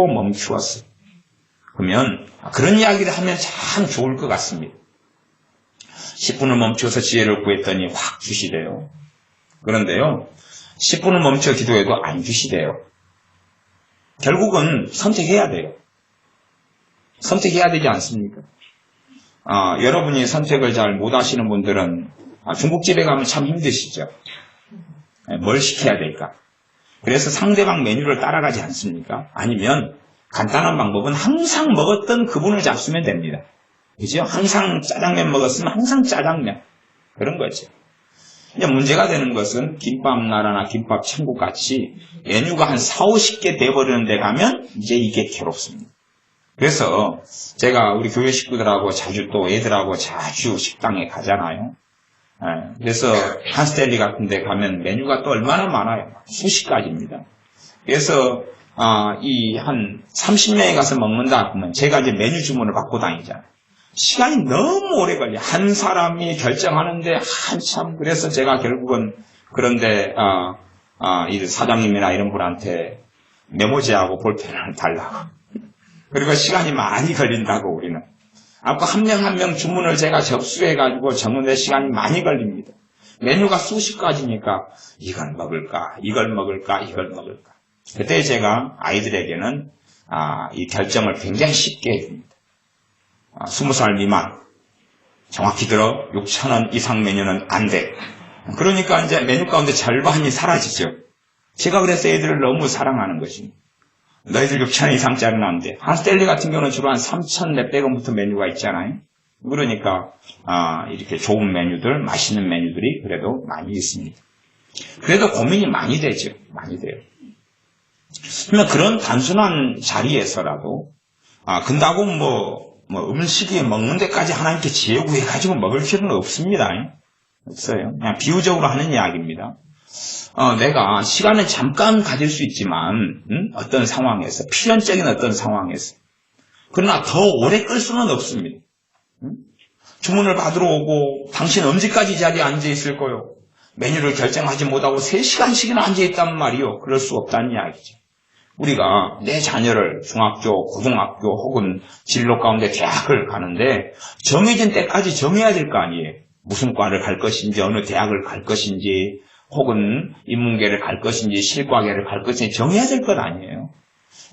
멈추었어요. 그러면 그런 이야기를 하면 참 좋을 것 같습니다. 10분을 멈춰서 지혜를 구했더니 확 주시대요. 그런데요, 10분을 멈춰 기도해도 안 주시대요. 결국은 선택해야 돼요. 선택해야 되지 않습니까? 여러분이 선택을 잘 못하시는 분들은 중국집에 가면 참 힘드시죠. 뭘 시켜야 될까? 그래서 상대방 메뉴를 따라가지 않습니까? 아니면 간단한 방법은 항상 먹었던 그분을 잡수면 됩니다. 그죠? 항상 짜장면 먹었으면 항상 짜장면. 그런 거죠. 이제 문제가 되는 것은 김밥 나라나 김밥 천국 같이 메뉴가 한 4, 50개 돼버리는 데 가면 이제 이게 괴롭습니다. 그래서 제가 우리 교회 식구들하고 자주 또 애들하고 자주 식당에 가잖아요. 그래서 한스텔리 같은 데 가면 메뉴가 또 얼마나 많아요. 수십 가지입니다. 그래서 이 한 30명이 가서 먹는다 그러면 제가 이제 메뉴 주문을 받고 다니잖아요. 시간이 너무 오래 걸려요. 한 사람이 결정하는데 한참. 그래서 제가 결국은 그런데 이 사장님이나 이런 분한테 메모지하고 볼펜을 달라고. 그리고 시간이 많이 걸린다고 우리는. 아까 한 명 한 명 주문을 제가 접수해가지고 적는데 시간이 많이 걸립니다. 메뉴가 수십 가지니까 이걸 먹을까, 이걸 먹을까, 이걸 먹을까. 그때 제가 아이들에게는 이 결정을 굉장히 쉽게 해줍니다. 20살 미만, 정확히 들어 6,000원 이상 메뉴는 안 돼. 그러니까 이제 메뉴 가운데 절반이 사라지죠. 제가 그래서 애들을 너무 사랑하는 것입니다. 너희들 6,000원 이상짜리는 안 돼. 한스텔리 같은 경우는 주로 한 3,000 몇백 원부터 메뉴가 있잖아요. 그러니까 이렇게 좋은 메뉴들, 맛있는 메뉴들이 그래도 많이 있습니다. 그래도 고민이 많이 되죠. 많이 돼요. 그러면 그런 단순한 자리에서라도 근다고 음식이 먹는 데까지 하나님께 지혜 구해가지고 먹을 필요는 없습니다. 없어요. 그냥 비유적으로 하는 이야기입니다. 내가 시간을 잠깐 가질 수 있지만, 어떤 상황에서, 필연적인 어떤 상황에서. 그러나 더 오래 끌 수는 없습니다. 주문을 받으러 오고, 당신 언제까지 자리에 앉아 있을 거요? 메뉴를 결정하지 못하고 3시간씩이나 앉아 있단 말이요. 그럴 수 없다는 이야기죠. 우리가 내 자녀를 중학교, 고등학교 혹은 진로 가운데 대학을 가는데 정해진 때까지 정해야 될 거 아니에요. 무슨 과를 갈 것인지, 어느 대학을 갈 것인지, 혹은 인문계를 갈 것인지, 실과계를 갈 것인지 정해야 될 것 아니에요.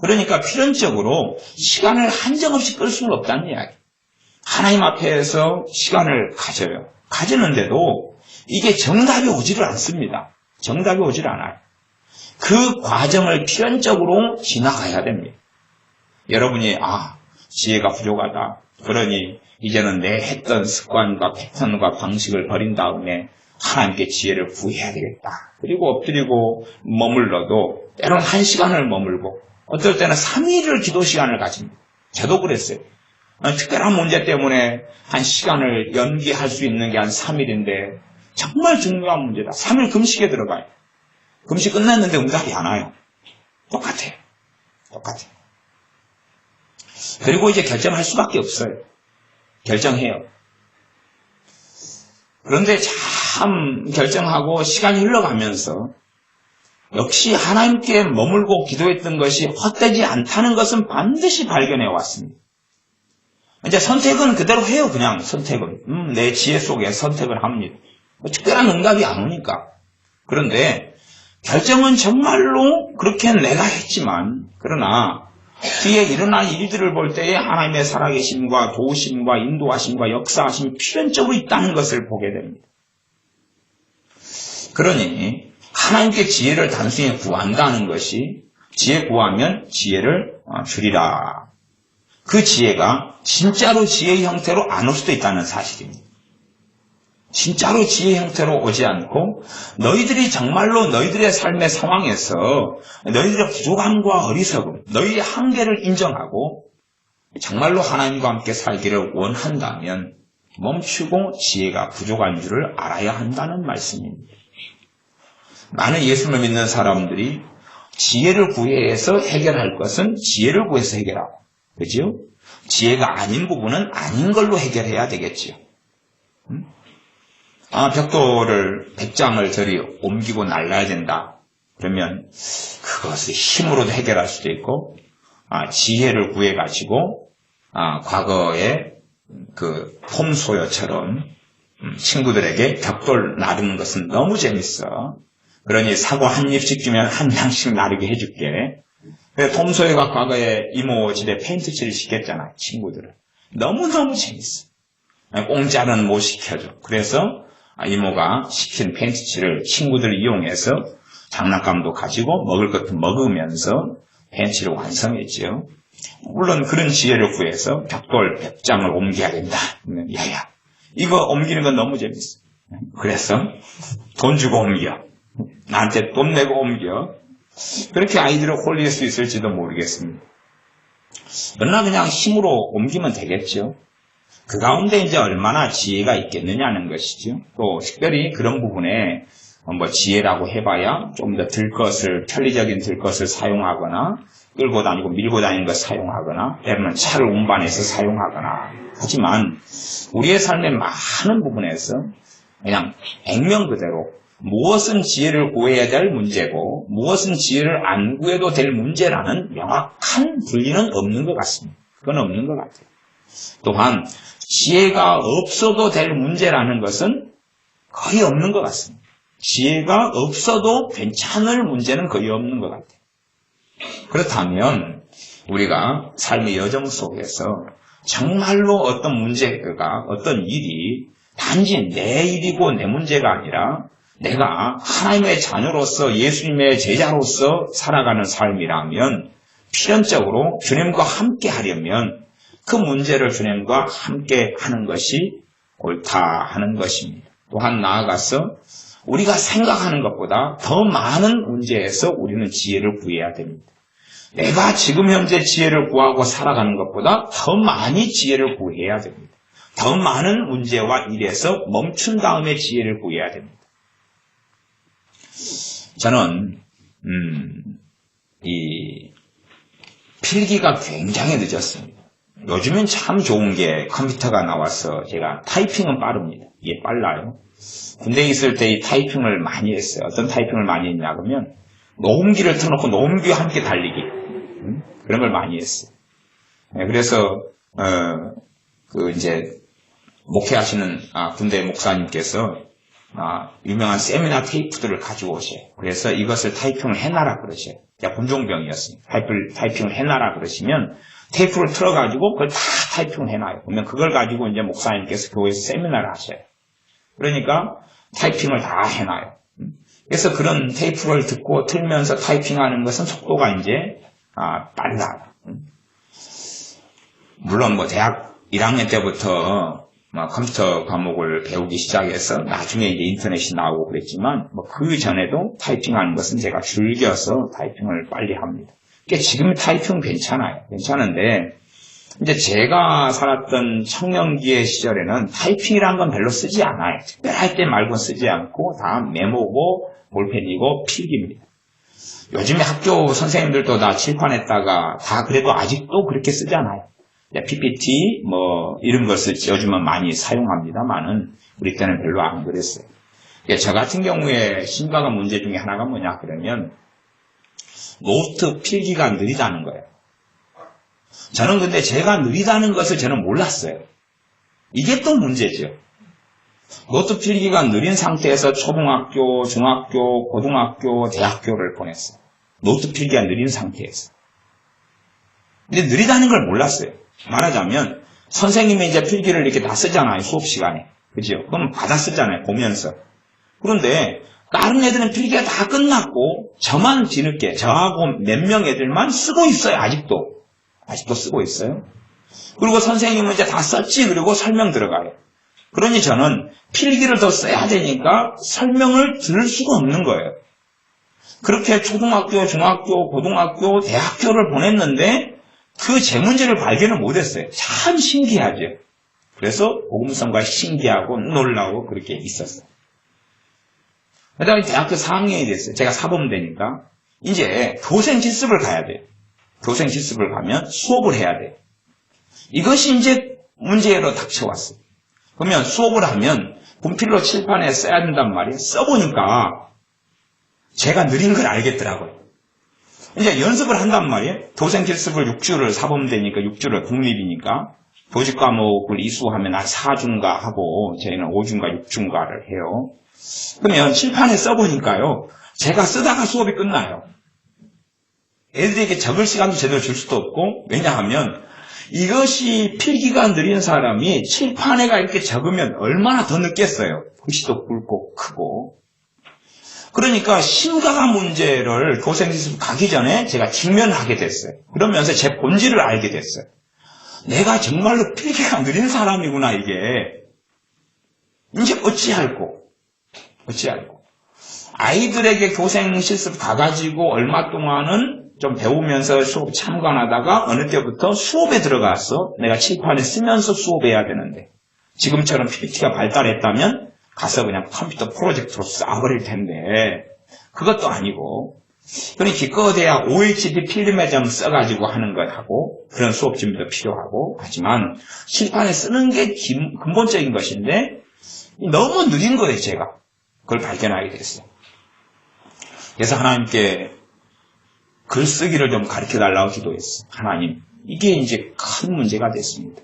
그러니까 필연적으로 시간을 한정없이 끌 수는 없다는 이야기. 하나님 앞에서 시간을 가져요. 가지는데도 이게 정답이 오지를 않습니다. 정답이 오지를 않아요. 그 과정을 필연적으로 지나가야 됩니다. 여러분이 지혜가 부족하다. 그러니 이제는 내 했던 습관과 패턴과 방식을 버린 다음에 하나님께 지혜를 구해야 되겠다. 그리고 엎드리고 머물러도 때로는 1시간을 머물고 어떨 때는 3일을 기도 시간을 가집니다. 저도 그랬어요. 특별한 문제 때문에 1시간을 연기할 수 있는 게 한 3일인데 정말 중요한 문제다. 3일 금식에 들어가요. 금식 끝났는데 응답이 안 와요. 똑같아요. 그리고 이제 결정할 수밖에 없어요. 결정해요. 그런데 참 결정하고 시간이 흘러가면서 역시 하나님께 머물고 기도했던 것이 헛되지 않다는 것은 반드시 발견해 왔습니다. 이제 선택은 그대로 해요. 그냥 선택은. 내 지혜 속에 선택을 합니다. 특별한 응답이 안 오니까. 그런데 결정은 정말로 그렇게 내가 했지만 그러나 뒤에 일어날 일들을 볼 때에 하나님의 살아계심과 도우심과 인도하심과 역사하심이 필연적으로 있다는 것을 보게 됩니다. 그러니 하나님께 지혜를 단순히 구한다는 것이 지혜 구하면 지혜를 주리라. 그 지혜가 진짜로 지혜의 형태로 안 올 수도 있다는 사실입니다. 진짜로 지혜의 형태로 오지 않고 너희들이 정말로 너희들의 삶의 상황에서 너희들의 부족함과 어리석음, 너희의 한계를 인정하고 정말로 하나님과 함께 살기를 원한다면 멈추고 지혜가 부족한 줄을 알아야 한다는 말씀입니다. 많은 예수를 믿는 사람들이 지혜를 구해서 해결할 것은 지혜를 구해서 해결하고, 그죠? 지혜가 아닌 부분은 아닌 걸로 해결해야 되겠지요. 벽돌을 100장을 저리 옮기고 날라야 된다. 그러면 그것을 힘으로도 해결할 수도 있고, 지혜를 구해가지고, 과거에 그 톰 소여처럼 친구들에게 벽돌 나르는 것은 너무 재밌어. 그러니 사과 한 입씩 주면 한 장씩 나르게 해줄게. 톰 소여가 과거에 이모 집에 페인트칠을 시켰잖아, 친구들을. 너무너무 재밌어. 공짜는 못 시켜줘. 그래서 이모가 시킨 페인트칠을 친구들을 이용해서 장난감도 가지고 먹을 것도 먹으면서 페인트칠을 완성했죠. 물론 그런 지혜를 구해서 벽돌 100장을 옮겨야 된다. 야야, 이거 옮기는 건 너무 재밌어. 그래서 돈 주고 옮겨. 나한테 돈 내고 옮겨. 그렇게 아이들을 홀릴 수 있을지도 모르겠습니다. 그러나 그냥 힘으로 옮기면 되겠죠. 그 가운데 이제 얼마나 지혜가 있겠느냐는 것이죠. 또 특별히 그런 부분에 지혜라고 해봐야 좀 더 편리적인 들것을 사용하거나 끌고 다니고 밀고 다니는 것 사용하거나 때로는 차를 운반해서 사용하거나 하지만 우리의 삶의 많은 부분에서 그냥 액면 그대로 무엇은 지혜를 구해야 될 문제고 무엇은 지혜를 안 구해도 될 문제라는 명확한 분리는 없는 것 같습니다. 그건 없는 것 같아요. 또한 지혜가 없어도 될 문제라는 것은 거의 없는 것 같습니다. 지혜가 없어도 괜찮을 문제는 거의 없는 것 같아요. 그렇다면 우리가 삶의 여정 속에서 정말로 어떤 문제가, 어떤 일이 단지 내 일이고 내 문제가 아니라 내가 하나님의 자녀로서 예수님의 제자로서 살아가는 삶이라면 필연적으로 주님과 함께 하려면 그 문제를 주님과 함께 하는 것이 옳다 하는 것입니다. 또한 나아가서 우리가 생각하는 것보다 더 많은 문제에서 우리는 지혜를 구해야 됩니다. 내가 지금 현재 지혜를 구하고 살아가는 것보다 더 많이 지혜를 구해야 됩니다. 더 많은 문제와 일에서 멈춘 다음에 지혜를 구해야 됩니다. 저는 이 필기가 굉장히 늦었습니다. 요즘엔 참 좋은 게 컴퓨터가 나와서 제가 타이핑은 빠릅니다. 이게 빨라요. 군대에 있을 때 이 타이핑을 많이 했어요. 어떤 타이핑을 많이 했냐 그러면 녹음기를 틀어놓고 녹음기와 함께 달리기 그런 걸 많이 했어요. 그래서 이제 목회하시는 군대 목사님께서 유명한 세미나 테이프들을 가지고 오셔요. 그래서 이것을 타이핑을 해놔라 그러셔요. 제가 군종병이었으니까 타이핑을 해놔라 그러시면 테이프를 틀어가지고 그걸 다 타이핑을 해놔요. 그러면 그걸 가지고 이제 목사님께서 교회에서 세미나를 하셔요. 그러니까 타이핑을 다 해놔요. 그래서 그런 테이프를 듣고 틀면서 타이핑하는 것은 속도가 이제 빨라. 물론 뭐 대학 1학년 때부터 컴퓨터 과목을 배우기 시작해서 나중에 이제 인터넷이 나오고 그랬지만 그 전에도 타이핑하는 것은 제가 즐겨서 타이핑을 빨리 합니다. 그러니까 지금 타이핑은 괜찮은데 이제 제가 살았던 청년기의 시절에는 타이핑이라는 건 별로 쓰지 않아요. 특별할 때 말고는 쓰지 않고 다 메모고 볼펜이고 필기입니다. 요즘에 학교 선생님들도 다 칠판에다가 다 그래도 아직도 그렇게 쓰지 않아요. PPT 이런 것을 요즘은 많이 사용합니다만은 우리 때는 별로 안 그랬어요. 저 같은 경우에 심각한 문제 중에 하나가 뭐냐 그러면 노트 필기가 느리다는 거예요. 저는 근데 제가 느리다는 것을 저는 몰랐어요. 이게 또 문제죠. 노트 필기가 느린 상태에서 초등학교, 중학교, 고등학교, 대학교를 보냈어요. 노트 필기가 느린 상태에서. 근데 느리다는 걸 몰랐어요. 말하자면 선생님이 이제 필기를 이렇게 다 쓰잖아요. 수업 시간에. 그죠? 그럼 받아 쓰잖아요. 보면서. 그런데 다른 애들은 필기가 다 끝났고 저만 뒤늦게 저하고 몇 명 애들만 쓰고 있어요. 아직도 쓰고 있어요. 그리고 선생님은 이제 다 썼지 그리고 설명 들어가요. 그러니 저는 필기를 더 써야 되니까 설명을 들을 수가 없는 거예요. 그렇게 초등학교, 중학교, 고등학교, 대학교를 보냈는데 그 제 문제를 발견을 못했어요. 참 신기하죠. 그래서 복음성과 신기하고 놀라고 그렇게 있었어요. 그 다음에 대학교 4학년이 됐어요. 제가 사범대니까 이제 교생 실습을 가야 돼요. 교생 실습을 가면 수업을 해야 돼요. 이것이 이제 문제로 닥쳐왔어요. 그러면 수업을 하면 분필로 칠판에 써야 된단 말이에요. 써보니까 제가 느린 걸 알겠더라고요. 이제 연습을 한단 말이에요. 교생 실습을 6주를 사범대니까 6주를 국립이니까 교직 과목을 이수하면 4중가 하고 저희는 5중가 6중가를 해요. 그러면 칠판에 써보니까요. 제가 쓰다가 수업이 끝나요. 애들에게 적을 시간도 제대로 줄 수도 없고 왜냐하면 이것이 필기가 느린 사람이 칠판에가 이렇게 적으면 얼마나 더 늦겠어요. 글씨도 굵고 크고. 그러니까 심각한 문제를 교생실습 가기 전에 제가 직면하게 됐어요. 그러면서 제 본질을 알게 됐어요. 내가 정말로 필기가 느린 사람이구나 이게. 이제 어찌할꼬. 아이들에게 교생실습 가가지고 얼마 동안은 좀 배우면서 수업 참관하다가 어느 때부터 수업에 들어가서 내가 칠판에 쓰면서 수업해야 되는데 지금처럼 PPT가 발달했다면 가서 그냥 컴퓨터 프로젝트로 쏴버릴 텐데 그것도 아니고 그러니 기껏해야 OHD 필름에 좀 써가지고 하는 것하고 그런 수업 준비도 필요하고 하지만 칠판에 쓰는 게 근본적인 것인데 너무 느린 거예요. 제가 그걸 발견하게 됐어요. 그래서 하나님께 글쓰기를 좀 가르쳐달라고 기도했어요. 하나님, 이게 이제 큰 문제가 됐습니다.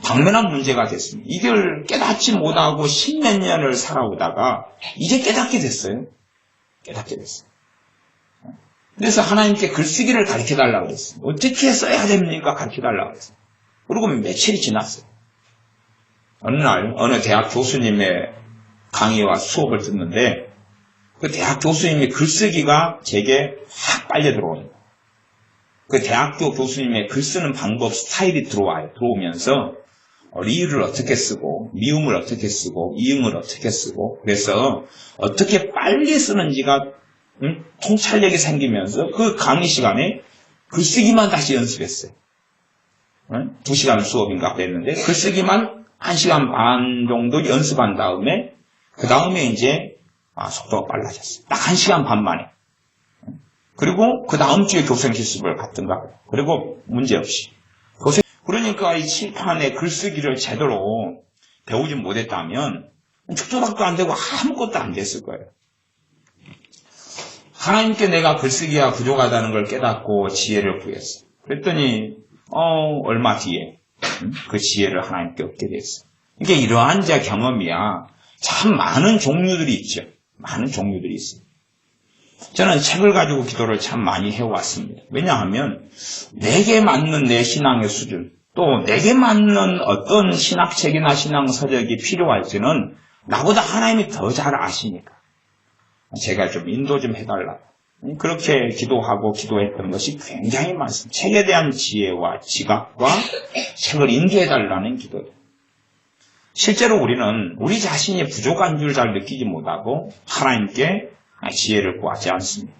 당면한 문제가 됐습니다. 이걸 깨닫지 못하고 십몇 년을 살아오다가 이제 깨닫게 됐어요. 그래서 하나님께 글쓰기를 가르쳐달라고 그랬어요. 어떻게 써야 됩니까? 가르쳐달라고 그랬어요. 그리고 며칠이 지났어요. 어느 날 어느 대학 교수님의 강의와 수업을 듣는데 그 대학 교수님이 글쓰기가 제게 확 빨려 들어옵니다. 그 대학교 교수님의 글쓰는 방법 스타일이 들어오면서 리을을 어떻게 쓰고 미음을 어떻게 쓰고 이응을 어떻게 쓰고 그래서 어떻게 빨리 쓰는지가 통찰력이 생기면서 그 강의 시간에 글쓰기만 다시 연습했어요. 2시간 수업인가 그랬는데 글쓰기만 1시간 반 정도 연습한 다음에 그 다음에 이제 속도가 빨라졌어요. 딱 1시간 반 만에. 그리고 그 다음 주에 교생 실습을 갔던가. 그리고 문제없이. 그러니까 이 칠판에 글쓰기를 제대로 배우지 못했다면 축조박도 안 되고 아무것도 안 됐을 거예요. 하나님께 내가 글쓰기가 부족하다는 걸 깨닫고 지혜를 구했어요. 그랬더니 얼마 뒤에 그 지혜를 하나님께 얻게 됐어요. 이게 이러한 자 경험이야. 참 많은 종류들이 있죠. 많은 종류들이 있어요. 저는 책을 가지고 기도를 참 많이 해왔습니다. 왜냐하면 내게 맞는 내 신앙의 수준, 또 내게 맞는 어떤 신학책이나 신앙서적이 필요할지는 나보다 하나님이 더 잘 아시니까 제가 좀 인도 좀 해달라. 그렇게 기도하고 기도했던 것이 굉장히 많습니다. 책에 대한 지혜와 지각과 책을 인도해달라는 기도예요. 실제로 우리는 우리 자신이 부족한 줄 잘 느끼지 못하고 하나님께 지혜를 구하지 않습니다.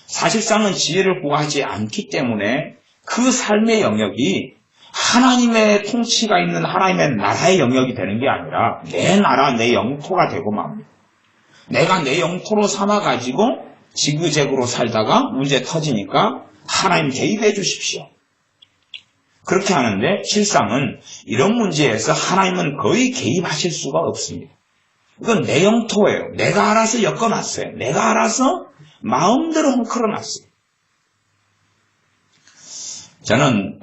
사실상은 지혜를 구하지 않기 때문에 그 삶의 영역이 하나님의 통치가 있는 하나님의 나라의 영역이 되는 게 아니라 내 나라, 내 영토가 되고 맙니다. 내가 내 영토로 삼아가지고 지그재그로 살다가 문제 터지니까 하나님 개입해 주십시오. 그렇게 하는데 실상은 이런 문제에서 하나님은 거의 개입하실 수가 없습니다. 이건 내 영토예요. 내가 알아서 엮어놨어요. 내가 알아서 마음대로 헝클어놨어요. 저는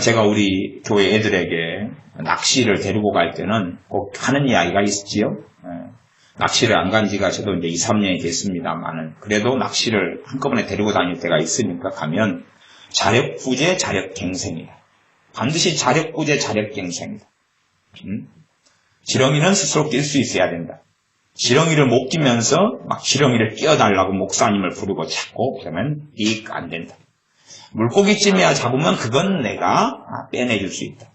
제가 우리 교회 애들에게 낚시를 데리고 갈 때는 꼭 하는 이야기가 있지요. 낚시를 안 간 지가 저도 이제 2, 3년이 됐습니다만은 그래도 낚시를 한꺼번에 데리고 다닐 때가 있으니까 가면 자력구제, 자력갱생이다. 반드시 자력구제, 자력갱생이다. 지렁이는 스스로 낄 수 있어야 된다. 지렁이를 못 끼면서 막 지렁이를 끼워달라고 목사님을 부르고 찾고 그러면 안 된다. 물고기쯤이야 잡으면 그건 내가 빼내줄 수 있다.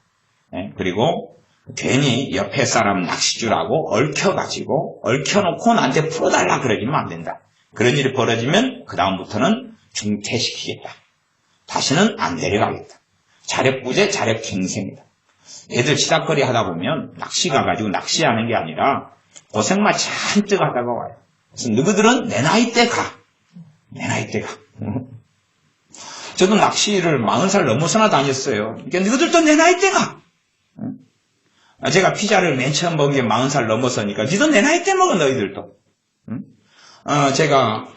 그리고 괜히 옆에 사람 낚시줄하고 얽혀가지고 얽혀놓고 나한테 풀어달라 그러지면 안 된다. 그런 일이 벌어지면 그 다음부터는 중퇴시키겠다. 다시는 안 데려가겠다. 자력구제, 자력갱생이다. 애들 치닥거리 하다 보면 낚시 가가지고 낚시하는 게 아니라 고생만 잔뜩 하다가 와요. 그래서 너희들은 내 나이 때 가. 내 나이 때 가. 저도 낚시를 40살 넘어서나 다녔어요. 그러니까 너희들도 내 나이 때 가. 제가 피자를 맨 처음 먹은 게 40살 넘어서니까 너희도 내 나이 때 먹어 너희들도. 제가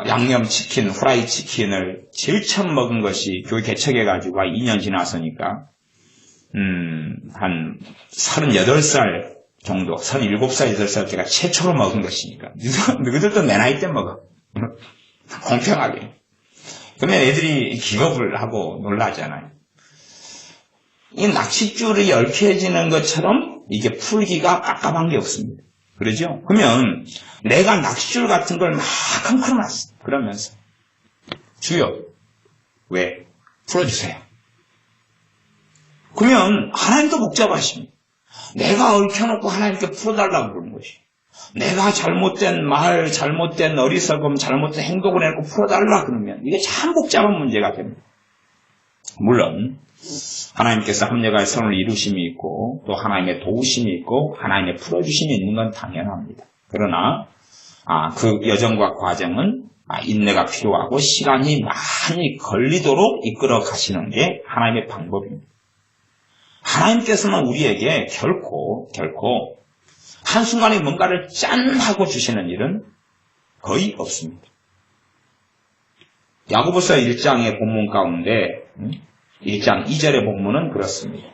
양념치킨, 후라이치킨을 제일 처음 먹은 것이 교회 개척해가지고 2년 지나서니까 한 38살 정도, 37살, 8살 때가 최초로 먹은 것이니까 너희들도 내 나이 때 먹어. 공평하게. 그러면 애들이 기겁을 하고 놀라잖아요. 이 낚싯줄이 얽혀지는 것처럼 이게 풀기가 깝깝한 게 없습니다. 그러죠? 그러면 내가 낚싯줄 같은 걸 막 컹컹놨어. 그러면서 주여, 왜? 풀어주세요. 그러면 하나님도 복잡하십니다. 내가 얽혀놓고 하나님께 풀어달라고 그러는 것이. 내가 잘못된 말, 잘못된 어리석음, 잘못된 행동을 해놓고 풀어달라 그러면 이게 참 복잡한 문제가 됩니다. 물론 하나님께서 합력할 선을 이루심이 있고 또 하나님의 도우심이 있고 하나님의 풀어주심이 있는 건 당연합니다. 그러나 그 여정과 과정은 인내가 필요하고 시간이 많이 걸리도록 이끌어 가시는 게 하나님의 방법입니다. 하나님께서는 우리에게 결코 한순간에 뭔가를 짠 하고 주시는 일은 거의 없습니다. 야고보서 1장의 본문 가운데 1장 2절의 본문은 그렇습니다.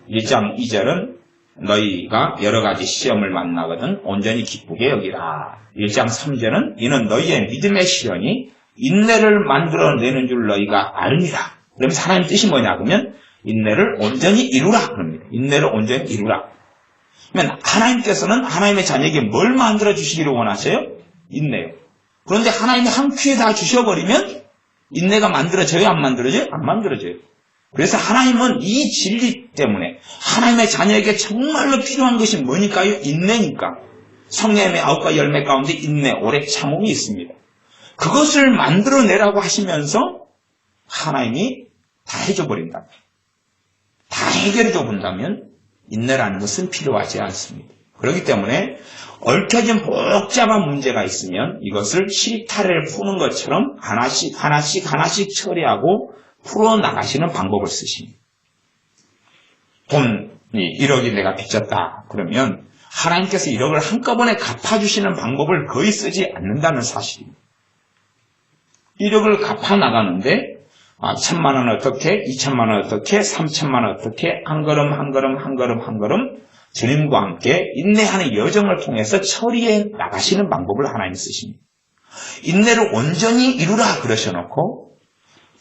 1장 2절은 너희가 여러 가지 시험을 만나거든 온전히 기쁘게 여기라. 1장 3절은 이는 너희의 믿음의 시련이 인내를 만들어내는 줄 너희가 알미라. 그러면서 하나님 뜻이 뭐냐 그러면 인내를 온전히 이루라 그럽니다. 인내를 온전히 이루라. 그러면 하나님께서는 하나님의 자녀에게 뭘 만들어 주시기를 원하세요? 인내요. 그런데 하나님이 한 큐에 다 주셔버리면 인내가 만들어져요? 안 만들어져요? 안 만들어져요. 그래서 하나님은 이 진리 때문에 하나님의 자녀에게 정말로 필요한 것이 뭐니까요? 인내니까. 성령의 9가지 열매 가운데 인내, 오래 참음이 있습니다. 그것을 만들어내라고 하시면서 하나님이 다 해줘버린다. 다 해결해줘 본다면 인내라는 것은 필요하지 않습니다. 그렇기 때문에 얽혀진 복잡한 문제가 있으면 이것을 실타래를 푸는 것처럼 하나씩 처리하고 풀어나가시는 방법을 쓰십니다. 돈이 1억이 내가 빚졌다 그러면 하나님께서 1억을 한꺼번에 갚아주시는 방법을 거의 쓰지 않는다는 사실입니다. 1억을 갚아나가는데 1,000만 원 어떻게, 2,000만 원 어떻게, 3,000만 원 어떻게 한 걸음 한 걸음 주님과 함께 인내하는 여정을 통해서 처리해 나가시는 방법을 하나님 쓰십니다. 인내를 온전히 이루라 그러셔놓고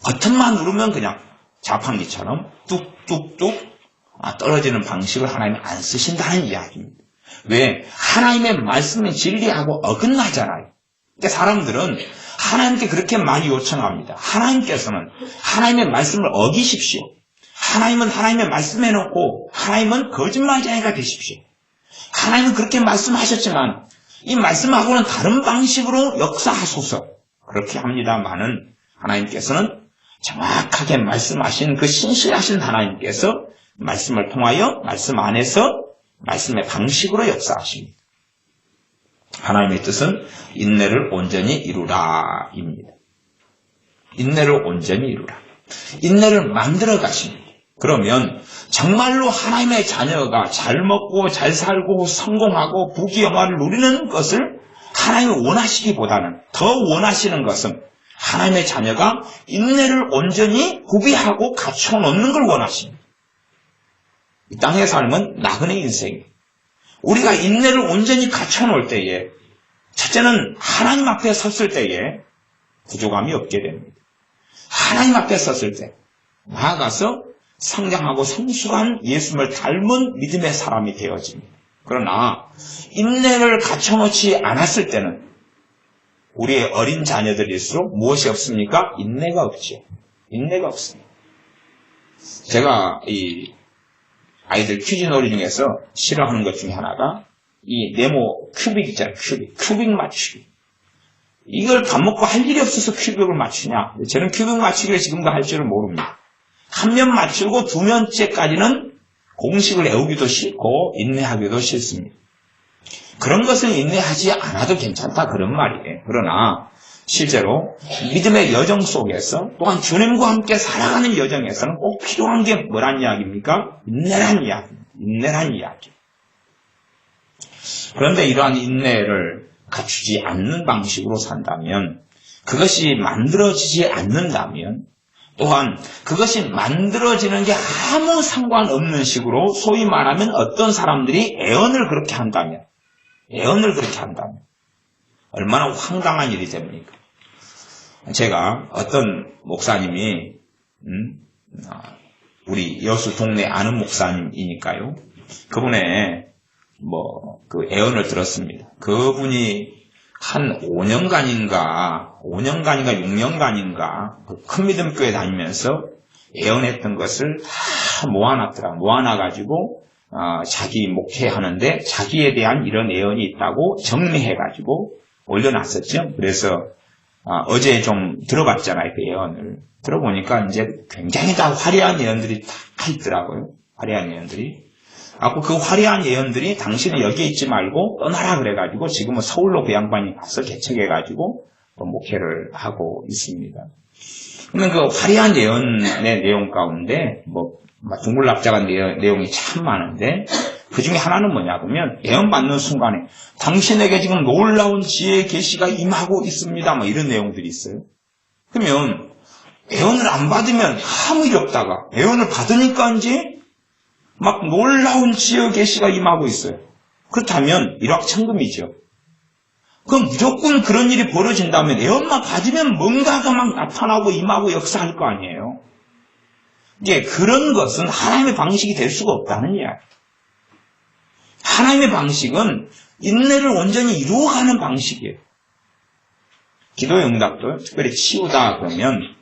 버튼만 누르면 그냥 자판기처럼 뚝뚝뚝 떨어지는 방식을 하나님이 안 쓰신다는 이야기입니다. 왜? 하나님의 말씀은 진리하고 어긋나잖아요. 그러니까 사람들은 하나님께 그렇게 많이 요청합니다. 하나님께서는 하나님의 말씀을 어기십시오. 하나님은 하나님의 말씀해 놓고 하나님은 거짓말쟁이가 되십시오. 하나님은 그렇게 말씀하셨지만 이 말씀하고는 다른 방식으로 역사하소서. 그렇게 합니다만은 하나님께서는 정확하게 말씀하신 그 신실하신 하나님께서 말씀을 통하여 말씀 안에서 말씀의 방식으로 역사하십니다. 하나님의 뜻은 인내를 온전히 이루라입니다. 인내를 온전히 이루라. 인내를 만들어 가십니다. 그러면 정말로 하나님의 자녀가 잘 먹고 잘 살고 성공하고 부귀영화를 누리는 것을 하나님이 원하시기보다는 더 원하시는 것은 하나님의 자녀가 인내를 온전히 구비하고 갖춰놓는 걸 원하십니다. 이 땅의 삶은 나그네 인생이에요. 우리가 인내를 온전히 갖춰놓을 때에 첫째는 하나님 앞에 섰을 때에 부족함이 없게 됩니다. 하나님 앞에 섰을 때 나아가서 성장하고 성숙한 예수님을 닮은 믿음의 사람이 되어집니다. 그러나 인내를 갖춰놓지 않았을 때는 우리의 어린 자녀들일수록 무엇이 없습니까? 인내가 없죠. 인내가 없습니다. 제가 이 아이들 퀴즈놀이 중에서 싫어하는 것 중에 하나가 이 네모 큐빅 있잖아요. 큐빅 맞추기. 이걸 밥 먹고 할 일이 없어서 큐빅을 맞추냐. 저는 큐빅 맞추기를 지금도 할 줄을 모릅니다. 한 면 맞추고 두 면째까지는 공식을 외우기도 싫고 인내하기도 싫습니다. 그런 것은 인내하지 않아도 괜찮다 그런 말이에요. 그러나 실제로 믿음의 여정 속에서 또한 주님과 함께 살아가는 여정에서는 꼭 필요한 게 뭐란 이야기입니까? 인내란 이야기입니다. 인내란 이야기. 그런데 이러한 인내를 갖추지 않는 방식으로 산다면, 그것이 만들어지지 않는다면, 또한 그것이 만들어지는 게 아무 상관없는 식으로 소위 말하면 어떤 사람들이 애언을 그렇게 한다면 얼마나 황당한 일이 됩니까? 제가 어떤 목사님이 우리 여수 동네 아는 목사님이니까요. 그분의 그 애언을 들었습니다. 그분이 한 5년간인가 6년간인가 그 큰 믿음교회 다니면서 애언했던 것을 다 모아놔가지고 자기 목회하는데 자기에 대한 이런 애언이 있다고 정리해가지고 올려놨었죠. 그래서 어제 좀 들어봤잖아요. 그 예언을. 들어보니까 이제 굉장히 다 화려한 예언들이 다 있더라고요. 화려한 예언들이. 그 화려한 예언들이 당신은 여기에 있지 말고 떠나라 그래가지고 지금은 서울로 그 양반이 가서 개척해가지고 목회를 하고 있습니다. 그러면 그 화려한 예언의 내용 가운데 둥글납작한 내용이 참 많은데 그 중에 하나는 뭐냐 그러면 예언 받는 순간에 당신에게 지금 놀라운 지혜의 계시가 임하고 있습니다. 이런 내용들이 있어요. 그러면 예언을 안 받으면 아무 일 없다가 예언을 받으니까인지 놀라운 지혜의 계시가 임하고 있어요. 그렇다면 일확천금이죠. 그럼 무조건 그런 일이 벌어진다면 예언만 받으면 뭔가가 나타나고 임하고 역사할 거 아니에요. 이제 그런 것은 하나님의 방식이 될 수가 없다는 이야기. 하나님의 방식은 인내를 온전히 이루어가는 방식이에요. 기도의 응답도 특별히 치유다 그러면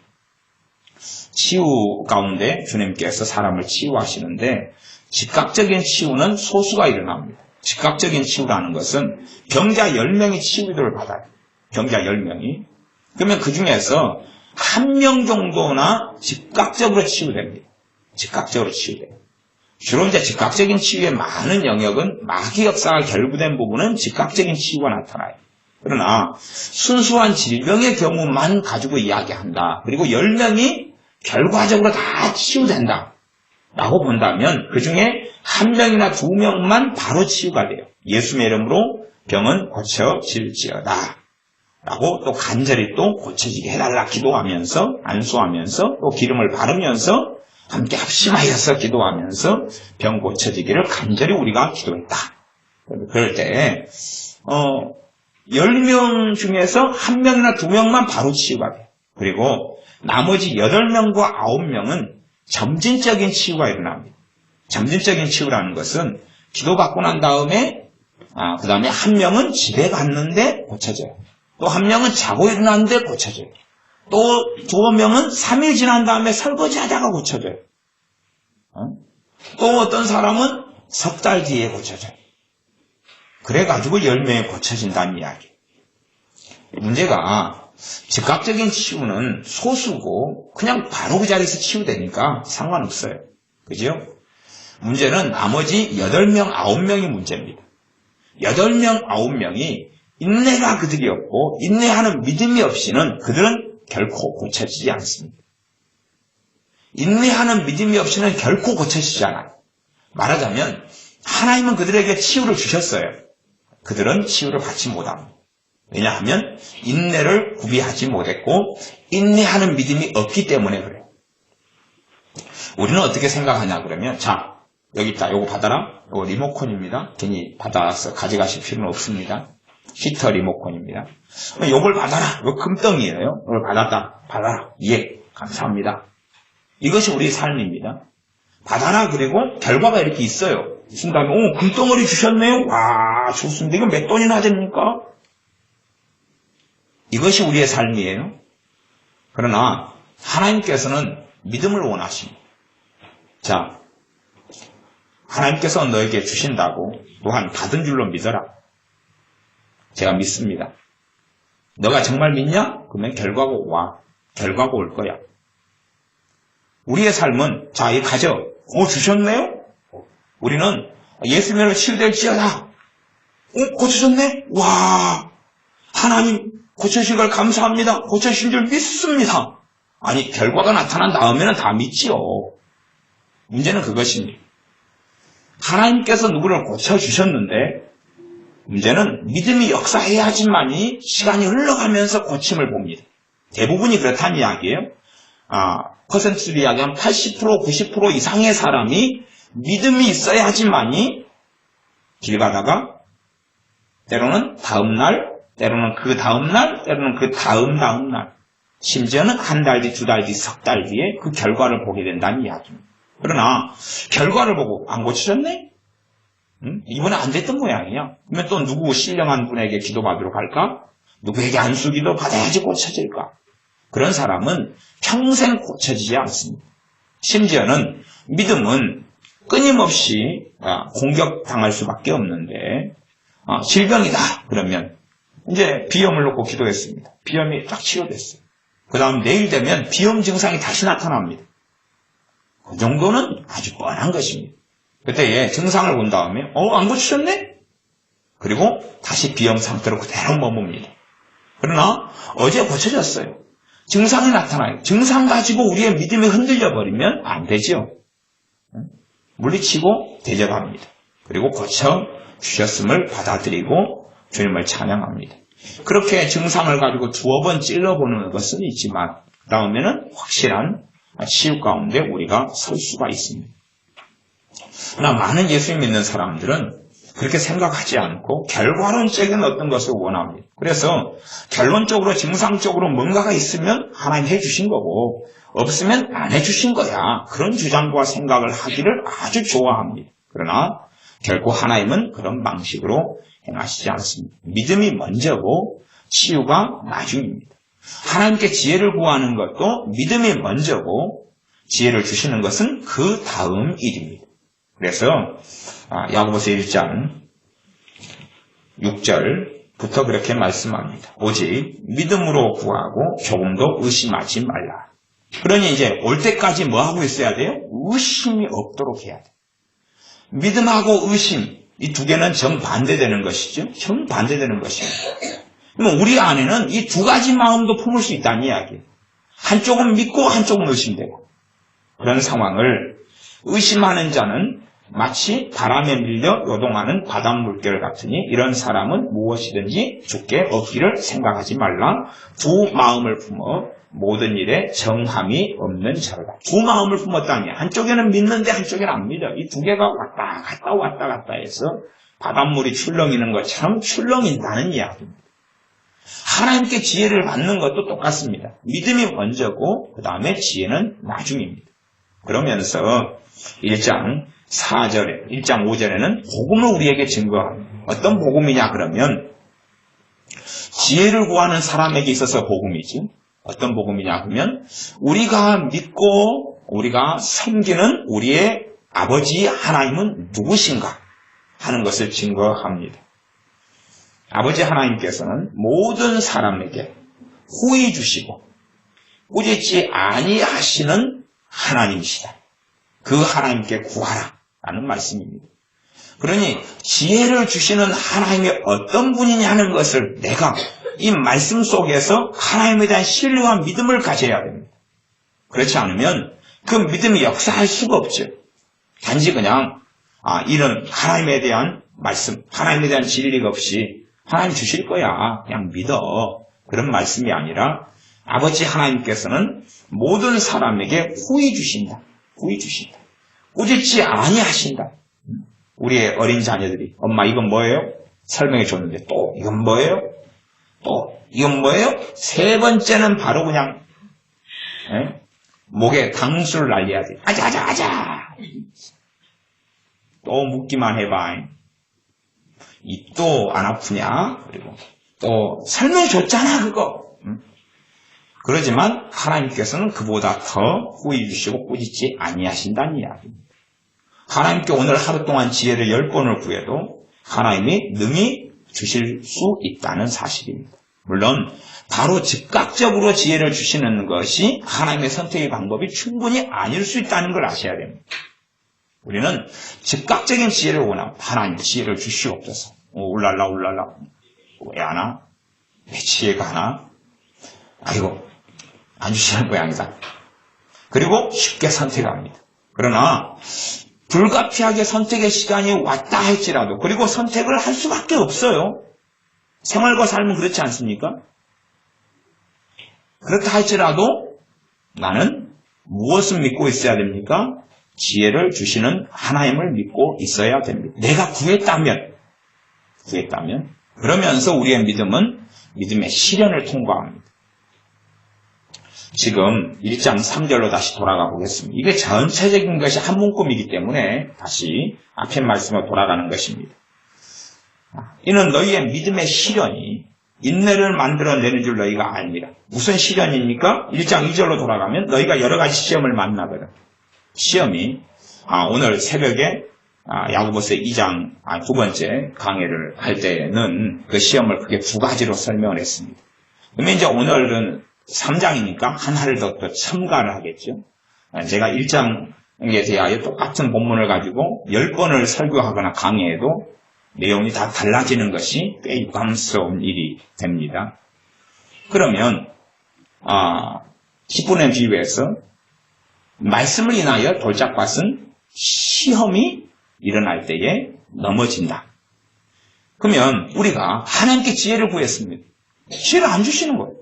치유 가운데 주님께서 사람을 치유하시는데 즉각적인 치유는 소수가 일어납니다. 즉각적인 치유라는 것은 병자 10명이 치유를 받아요. 병자 10명이. 그러면 그 중에서 한 명 정도나 즉각적으로 치유됩니다. 즉각적으로 치유돼요. 주로 이제 즉각적인 치유의 많은 영역은 마귀 역사가 결부된 부분은 즉각적인 치유가 나타나요. 그러나 순수한 질병의 경우만 가지고 이야기한다. 그리고 10명이 결과적으로 다 치유된다. 라고 본다면 그 중에 1명이나 2명만 바로 치유가 돼요. 예수의 이름으로 병은 고쳐질지어다. 라고 또 간절히 또 고쳐지게 해달라 기도하면서 안수하면서 또 기름을 바르면서 함께 합심하여서 기도하면서 병 고쳐지기를 간절히 우리가 기도했다. 그럴 때 10명 중에서 1명이나 2명만 바로 치유가 돼요. 그리고 나머지 8명과 9명은 점진적인 치유가 일어납니다. 점진적인 치유라는 것은 기도받고 난 다음에 그 다음에 1명은 집에 갔는데 고쳐져요. 또 1명은 자고 일어났는데 고쳐져요. 또 2명은 3일 지난 다음에 설거지 하다가 고쳐져요. 또 어떤 사람은 석 달 뒤에 고쳐져요. 그래가지고 10명이 고쳐진다는 이야기. 문제가 즉각적인 치유는 소수고 그냥 바로 그 자리에서 치유되니까 상관없어요. 그죠? 문제는 나머지 8명, 9명이 문제입니다. 8명, 9명이 인내가 그들이 없고 인내하는 믿음이 없이는 그들은 결코 고쳐지지 않습니다. 인내하는 믿음이 없이는 결코 고쳐지지 않아요. 말하자면 하나님은 그들에게 치유를 주셨어요. 그들은 치유를 받지 못합니다. 왜냐하면 인내를 구비하지 못했고 인내하는 믿음이 없기 때문에 그래요. 우리는 어떻게 생각하냐 그러면 자 여기 있다. 요거 받아라. 요거 리모컨입니다. 괜히 받아서 가져가실 필요는 없습니다. 히터 리모컨입니다. 요걸 받아라. 요 금덩이에요. 요걸 받았다. 받아라. 예. 감사합니다. 이것이 우리의 삶입니다. 받아라. 그리고 결과가 이렇게 있어요. 준 다음에 금덩어리 주셨네요. 와 좋습니다. 이거 몇 돈이나 됩니까? 이것이 우리의 삶이에요. 그러나 하나님께서는 믿음을 원하십니다. 자, 하나님께서 너에게 주신다고 또한 받은 줄로 믿어라. 제가 믿습니다. 너가 정말 믿냐? 그러면 결과가 와. 결과가 올 거야. 우리의 삶은 자, 이 가져. 주셨네요? 우리는 예수님으로 치유될지어다. 고쳐졌네? 와, 하나님 고쳐주신 걸 감사합니다. 고쳐주신 줄 믿습니다. 아니, 결과가 나타난 다음에는 다 믿지요. 문제는 그것입니다. 하나님께서 누구를 고쳐주셨는데 문제는 믿음이 역사해야지만이 시간이 흘러가면서 고침을 봅니다. 대부분이 그렇다는 이야기예요. 퍼센트를 이야기하면 80%, 90% 이상의 사람이 믿음이 있어야지만이 길 가다가 때로는 다음날, 때로는 그 다음날, 때로는 그 다음날, 심지어는 한 달 뒤, 2달 뒤, 석 달 뒤에 그 결과를 보게 된다는 이야기입니다. 그러나 결과를 보고 안 고쳐졌네? 이번에 안 됐던 모양이야. 그러면 또 누구 신령한 분에게 기도받으러 갈까? 누구에게 안수기도 받아야지 고쳐질까? 그런 사람은 평생 고쳐지지 않습니다. 심지어는 믿음은 끊임없이 공격당할 수밖에 없는데 질병이다 그러면 이제 비염을 놓고 기도했습니다. 비염이 딱 치료됐어요. 그 다음 내일 되면 비염 증상이 다시 나타납니다. 그 정도는 아주 뻔한 것입니다. 그때 증상을 본 다음에 안 고치셨네? 그리고 다시 비염 상태로 그대로 머뭅니다. 그러나 어제 고쳐졌어요. 증상이 나타나요. 증상 가지고 우리의 믿음이 흔들려 버리면 안 되죠. 물리치고 대접합니다. 그리고 고쳐 주셨음을 받아들이고 주님을 찬양합니다. 그렇게 증상을 가지고 두어 번 찔러보는 것은 있지만 그 다음에는 확실한 치유 가운데 우리가 설 수가 있습니다. 그러나 많은 예수 믿는 사람들은 그렇게 생각하지 않고 결과론적인 어떤 것을 원합니다. 그래서 결론적으로 증상적으로 뭔가가 있으면 하나님 해주신 거고 없으면 안 해주신 거야. 그런 주장과 생각을 하기를 아주 좋아합니다. 그러나 결코 하나님은 그런 방식으로 행하시지 않습니다. 믿음이 먼저고 치유가 나중입니다. 하나님께 지혜를 구하는 것도 믿음이 먼저고 지혜를 주시는 것은 그 다음 일입니다. 그래서 야고보서 1장 6절 부터 그렇게 말씀합니다. 오직 믿음으로 구하고 조금도 의심하지 말라. 그러니 이제 올 때까지 뭐 하고 있어야 돼요? 의심이 없도록 해야 돼요. 믿음하고 의심, 이 두 개는 정반대되는 것이죠. 정반대되는 것입니다. 그러면 우리 안에는 이 두 가지 마음도 품을 수 있다는 이야기예요. 한쪽은 믿고 한쪽은 의심되고. 그런 상황을 의심하는 자는 마치 바람에 밀려 요동하는 바닷물결 같으니 이런 사람은 무엇이든지 주께 얻기를 생각하지 말라. 두 마음을 품어 모든 일에 정함이 없는 자로다. 두 마음을 품었다니 한쪽에는 믿는데 한쪽에는 안 믿어. 이 두 개가 왔다 갔다 해서 바닷물이 출렁이는 것처럼 출렁인다는 이야기입니다. 하나님께 지혜를 받는 것도 똑같습니다. 믿음이 먼저고 그 다음에 지혜는 나중입니다. 그러면서 1장 5절에는 복음을 우리에게 증거합니다. 어떤 복음이냐 그러면 지혜를 구하는 사람에게 있어서 복음이지. 어떤 복음이냐 그러면 우리가 믿고 우리가 섬기는 우리의 아버지 하나님은 누구신가 하는 것을 증거합니다. 아버지 하나님께서는 모든 사람에게 후히 주시고 꾸짖지 아니하시는 하나님이시다. 그 하나님께 구하라 라는 말씀입니다. 그러니 지혜를 주시는 하나님이 어떤 분이냐는 것을 내가 이 말씀 속에서 하나님에 대한 신뢰와 믿음을 가져야 됩니다. 그렇지 않으면 그 믿음이 역사할 수가 없죠. 단지 그냥 이런 하나님에 대한 말씀, 하나님에 대한 진리가 없이 하나님 주실 거야 그냥 믿어 그런 말씀이 아니라 아버지 하나님께서는 모든 사람에게 후히 주신다. 후히 주신다. 꾸짖지 아니하신다. 우리의 어린 자녀들이 엄마 이건 뭐예요? 설명해 줬는데 또 이건 뭐예요? 또 이건 뭐예요? 세 번째는 바로 그냥 목에 당수를 날려야 돼. 아자 또 묻기만 해봐. 입도 안 아프냐? 그리고 또 설명해 줬잖아 그거. 그러지만 하나님께서는 그보다 더 후히 주시고 꾸짖지 아니하신다는 이야기입니다. 하나님께 오늘 하루 동안 지혜를 10번을 구해도 하나님이 능히 주실 수 있다는 사실입니다. 물론 바로 즉각적으로 지혜를 주시는 것이 하나님의 선택의 방법이 충분히 아닐 수 있다는 걸 아셔야 됩니다. 우리는 즉각적인 지혜를 원합니다. 하나님 지혜를 주시옵소서. 울랄라 왜 안 와? 왜 지혜가 안 와? 아이고 안 주시는 모양이다. 그리고 쉽게 선택합니다. 그러나 불가피하게 선택의 시간이 왔다 할지라도 그리고 선택을 할 수밖에 없어요. 생활과 삶은 그렇지 않습니까? 그렇다 할지라도 나는 무엇을 믿고 있어야 됩니까? 지혜를 주시는 하나님을 믿고 있어야 됩니다. 내가 구했다면 그러면서 우리의 믿음은 믿음의 시련을 통과합니다. 지금 1장 3절로 다시 돌아가 보겠습니다. 이게 전체적인 것이 한 문구이기 때문에 다시 앞에 말씀으로 돌아가는 것입니다. 이는 너희의 믿음의 시련이 인내를 만들어내는 줄 너희가 아니라. 무슨 시련입니까? 1장 2절로 돌아가면 너희가 여러 가지 시험을 만나거든. 시험이 오늘 새벽에 야고보서 2장 두 번째 강의를 할 때는 그 시험을 크게 두 가지로 설명을 했습니다. 그러면 이제 오늘은 3장이니까 하나를 더 첨가를 하겠죠. 제가 1장에 대하여 똑같은 본문을 가지고 10번을 설교하거나 강의해도 내용이 다 달라지는 것이 꽤 유감스러운 일이 됩니다. 그러면 10분의 비유에서 말씀을 인하여 돌짝밭은 시험이 일어날 때에 넘어진다. 그러면 우리가 하나님께 지혜를 구했습니다. 지혜를 안 주시는 거예요.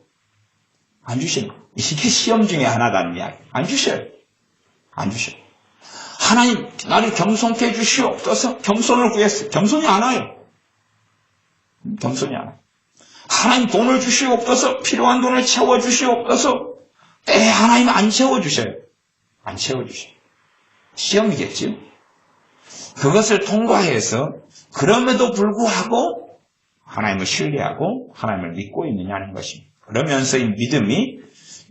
안 주시는 거예요. 이게 시험 중에 하나다는 이야기. 안 주셔요. 안 주셔요. 하나님 나를 겸손케 해주시옵소서. 겸손을 구했어요. 겸손이 안 와요. 겸손이 안 와요. 하나님 돈을 주시옵소서. 필요한 돈을 채워주시옵소서. 하나님 안 채워주셔요. 안 채워주셔요. 시험이겠죠. 그것을 통과해서 그럼에도 불구하고 하나님을 신뢰하고 하나님을 믿고 있느냐는 것입니다. 그러면서 이 믿음이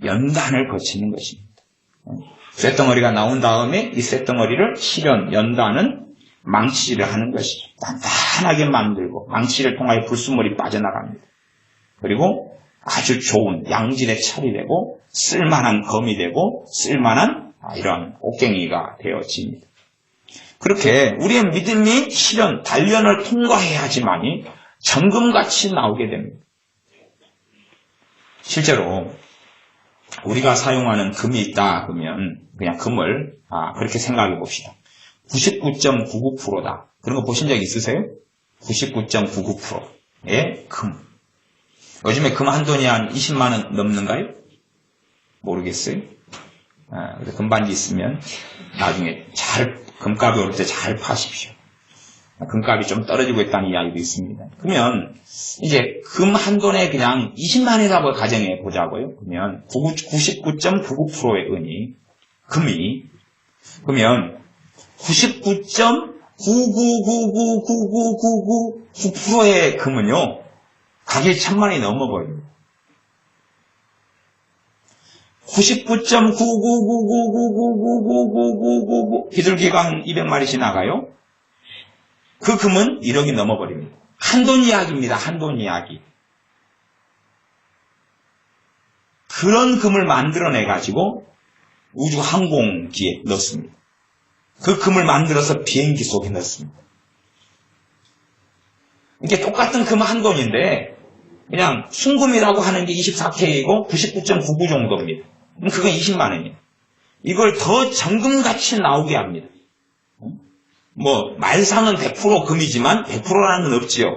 연단을 거치는 것입니다. 쇳덩어리가 나온 다음에 이 쇳덩어리를 시련, 연단은 망치질을 하는 것이죠. 단단하게 만들고 망치를 통하여 불순물이 빠져나갑니다. 그리고 아주 좋은 양질의 철이 되고 쓸만한 검이 되고 쓸만한 이런 옥갱이가 되어집니다. 그렇게 우리의 믿음이 시련, 단련을 통과해야지만이 정금같이 나오게 됩니다. 실제로 우리가 사용하는 금이 있다 그러면 그냥 금을 그렇게 생각해 봅시다. 99.99%다. 그런 거 보신 적 있으세요? 99.99%의 금. 요즘에 금 한 돈이 한 20만 원 넘는가요? 모르겠어요. 그래서 금반지 있으면 나중에 금값이 오를 때 잘 파십시오. 금값이 좀 떨어지고 있다는 이야기도 있습니다. 그러면 이제 금 한 돈에 그냥 20만 원이라고 가정해 보자고요. 그러면 99.99%의 은이 금이 그러면 99.999999999%의 금은요 가격이 1000만 원이 넘어버립니다. 99.99999999999 비둘기가 200마리씩 나가요. 그 금은 1억이 넘어버립니다. 한돈 이야기입니다. 한돈 이야기. 그런 금을 만들어내가지고 우주 항공기에 넣습니다. 그 금을 만들어서 비행기 속에 넣습니다. 이게 똑같은 금 한 돈인데 그냥 순금이라고 하는 게 24K이고 99.99 정도입니다. 그럼 그건 20만 원이에요. 이걸 더 정금같이 나오게 합니다. 뭐 말상은 100% 금이지만 100%라는 건 없지요.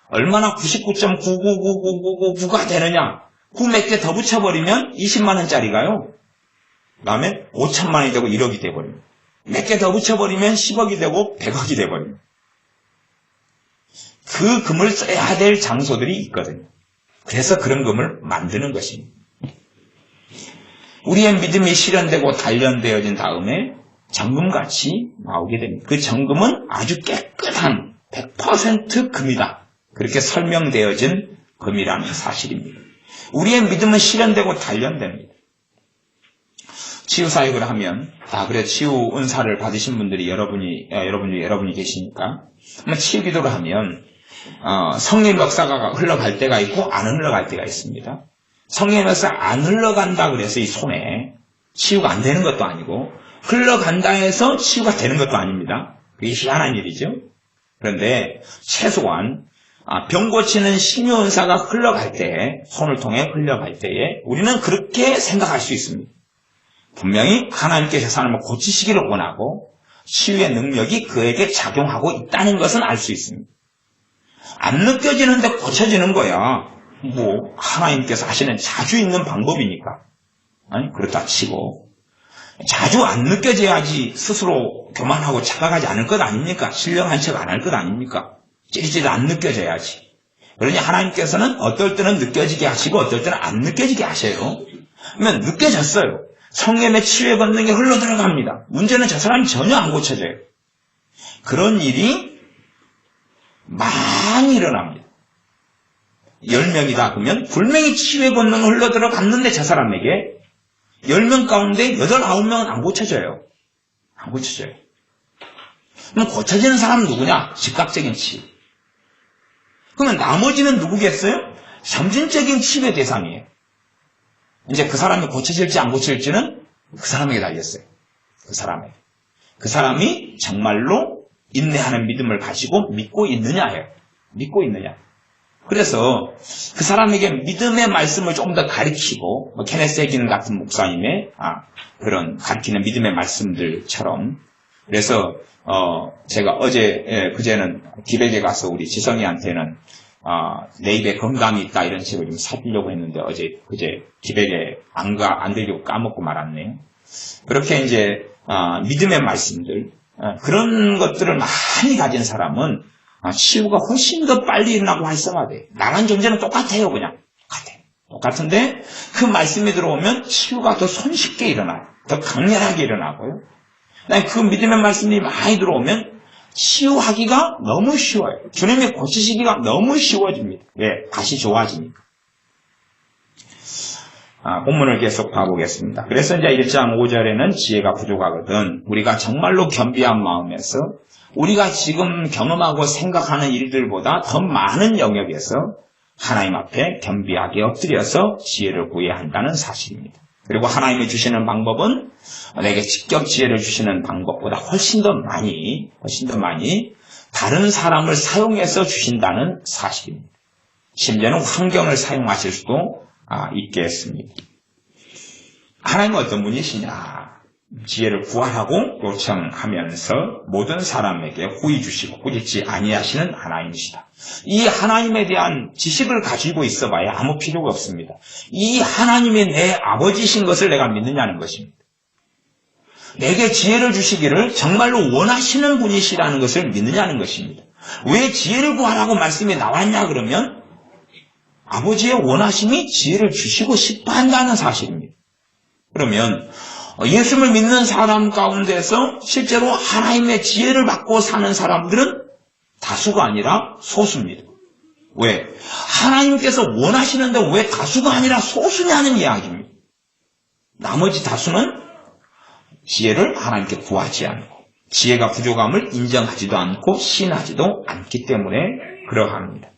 얼마나 99.9999999가 되느냐. 9 몇 개 더 붙여버리면 20만 원짜리가요. 그 다음에 5천만 원이 되고 1억이 돼버립니다. 몇 개 더 붙여버리면 10억이 되고 100억이 돼버립니다. 그 금을 써야 될 장소들이 있거든요. 그래서 그런 금을 만드는 것입니다. 우리의 믿음이 실현되고 단련되어진 다음에 정금같이 나오게 됩니다. 그 정금은 아주 깨끗한 100% 금이다. 그렇게 설명되어진 금이라는 사실입니다. 우리의 믿음은 실현되고 단련됩니다. 치유사역을 하면, 그래 치유 은사를 받으신 분들이 여러분이 계시니까, 한번 치유 기도를 하면, 성령 역사가 흘러갈 때가 있고, 안 흘러갈 때가 있습니다. 성령 역사 안 흘러간다 그래서 이 손에 치유가 안 되는 것도 아니고, 흘러간다 해서 치유가 되는 것도 아닙니다. 그게 희한한 일이죠. 그런데 최소한 병 고치는 신유 은사가 흘러갈 때, 손을 통해 흘러갈 때에 우리는 그렇게 생각할 수 있습니다. 분명히 하나님께서 사람을 고치시기를 원하고 치유의 능력이 그에게 작용하고 있다는 것은 알 수 있습니다. 안 느껴지는데 고쳐지는 거야. 뭐 하나님께서 하시는 자주 있는 방법이니까. 아니 그렇다 치고 자주 안 느껴져야지 스스로 교만하고 착각하지 않을 것 아닙니까? 신령한 척 안 할 것 아닙니까? 찌릿찌릿 안 느껴져야지. 그러니 하나님께서는 어떨 때는 느껴지게 하시고 어떨 때는 안 느껴지게 하셔요. 그러면 느껴졌어요. 성령의 치유의 권능이 흘러들어갑니다. 문제는 저 사람이 전혀 안 고쳐져요. 그런 일이 많이 일어납니다. 10명이다 그러면 분명히 치유의 권능이 흘러들어갔는데 저 사람에게 10명 가운데 8, 9명은 안 고쳐져요. 안 고쳐져요. 그럼 고쳐지는 사람은 누구냐? 즉각적인 치유. 그러면 나머지는 누구겠어요? 점진적인 치유의 대상이에요. 이제 그 사람이 고쳐질지 안 고쳐질지는 그 사람에게 달렸어요. 그 사람에게. 그 사람이 정말로 인내하는 믿음을 가지고 믿고 있느냐예요. 믿고 있느냐. 그래서 그 사람에게 믿음의 말씀을 조금 더 가르치고 케네스 해긴 같은 목사님의 그런 가르치는 믿음의 말씀들처럼 그래서 제가 그제는 기백에 가서 우리 지성이한테는 내 입에 건강이 있다 이런 책을 좀 사주려고 했는데 그제 기백에 안 들려고 까먹고 말았네요. 그렇게 이제 믿음의 말씀들 그런 것들을 많이 가진 사람은 치유가 훨씬 더 빨리 일어나고 활성화돼요. 나란 존재는 똑같아요. 그냥 똑같은데 그 말씀이 들어오면 치유가 더 손쉽게 일어나요. 더 강렬하게 일어나고요. 그 믿음의 말씀이 많이 들어오면 치유하기가 너무 쉬워요. 주님이 고치시기가 너무 쉬워집니다. 왜? 다시 좋아지니까. 본문을 계속 봐보겠습니다. 그래서 이제 1장 5절에는 지혜가 부족하거든 우리가 정말로 겸비한 마음에서 우리가 지금 경험하고 생각하는 일들보다 더 많은 영역에서 하나님 앞에 겸비하게 엎드려서 지혜를 구해야 한다는 사실입니다. 그리고 하나님이 주시는 방법은 내게 직접 지혜를 주시는 방법보다 훨씬 더 많이 다른 사람을 사용해서 주신다는 사실입니다. 심지어는 환경을 사용하실 수도 있겠습니다. 하나님은 어떤 분이시냐? 지혜를 구하라고 요청하면서 모든 사람에게 후히 주시고 꾸짖지 아니하시는 하나님이시다. 이 하나님에 대한 지식을 가지고 있어봐야 아무 필요가 없습니다. 이 하나님이 내 아버지신 것을 내가 믿느냐는 것입니다. 내게 지혜를 주시기를 정말로 원하시는 분이시라는 것을 믿느냐는 것입니다. 왜 지혜를 구하라고 말씀이 나왔냐 그러면 아버지의 원하심이 지혜를 주시고 싶어 한다는 사실입니다. 그러면 예수를 믿는 사람 가운데서 실제로 하나님의 지혜를 받고 사는 사람들은 다수가 아니라 소수입니다. 왜? 하나님께서 원하시는데 왜 다수가 아니라 소수냐는 이야기입니다. 나머지 다수는 지혜를 하나님께 구하지 않고 지혜가 부족함을 인정하지도 않고 신하지도 않기 때문에 그러합니다.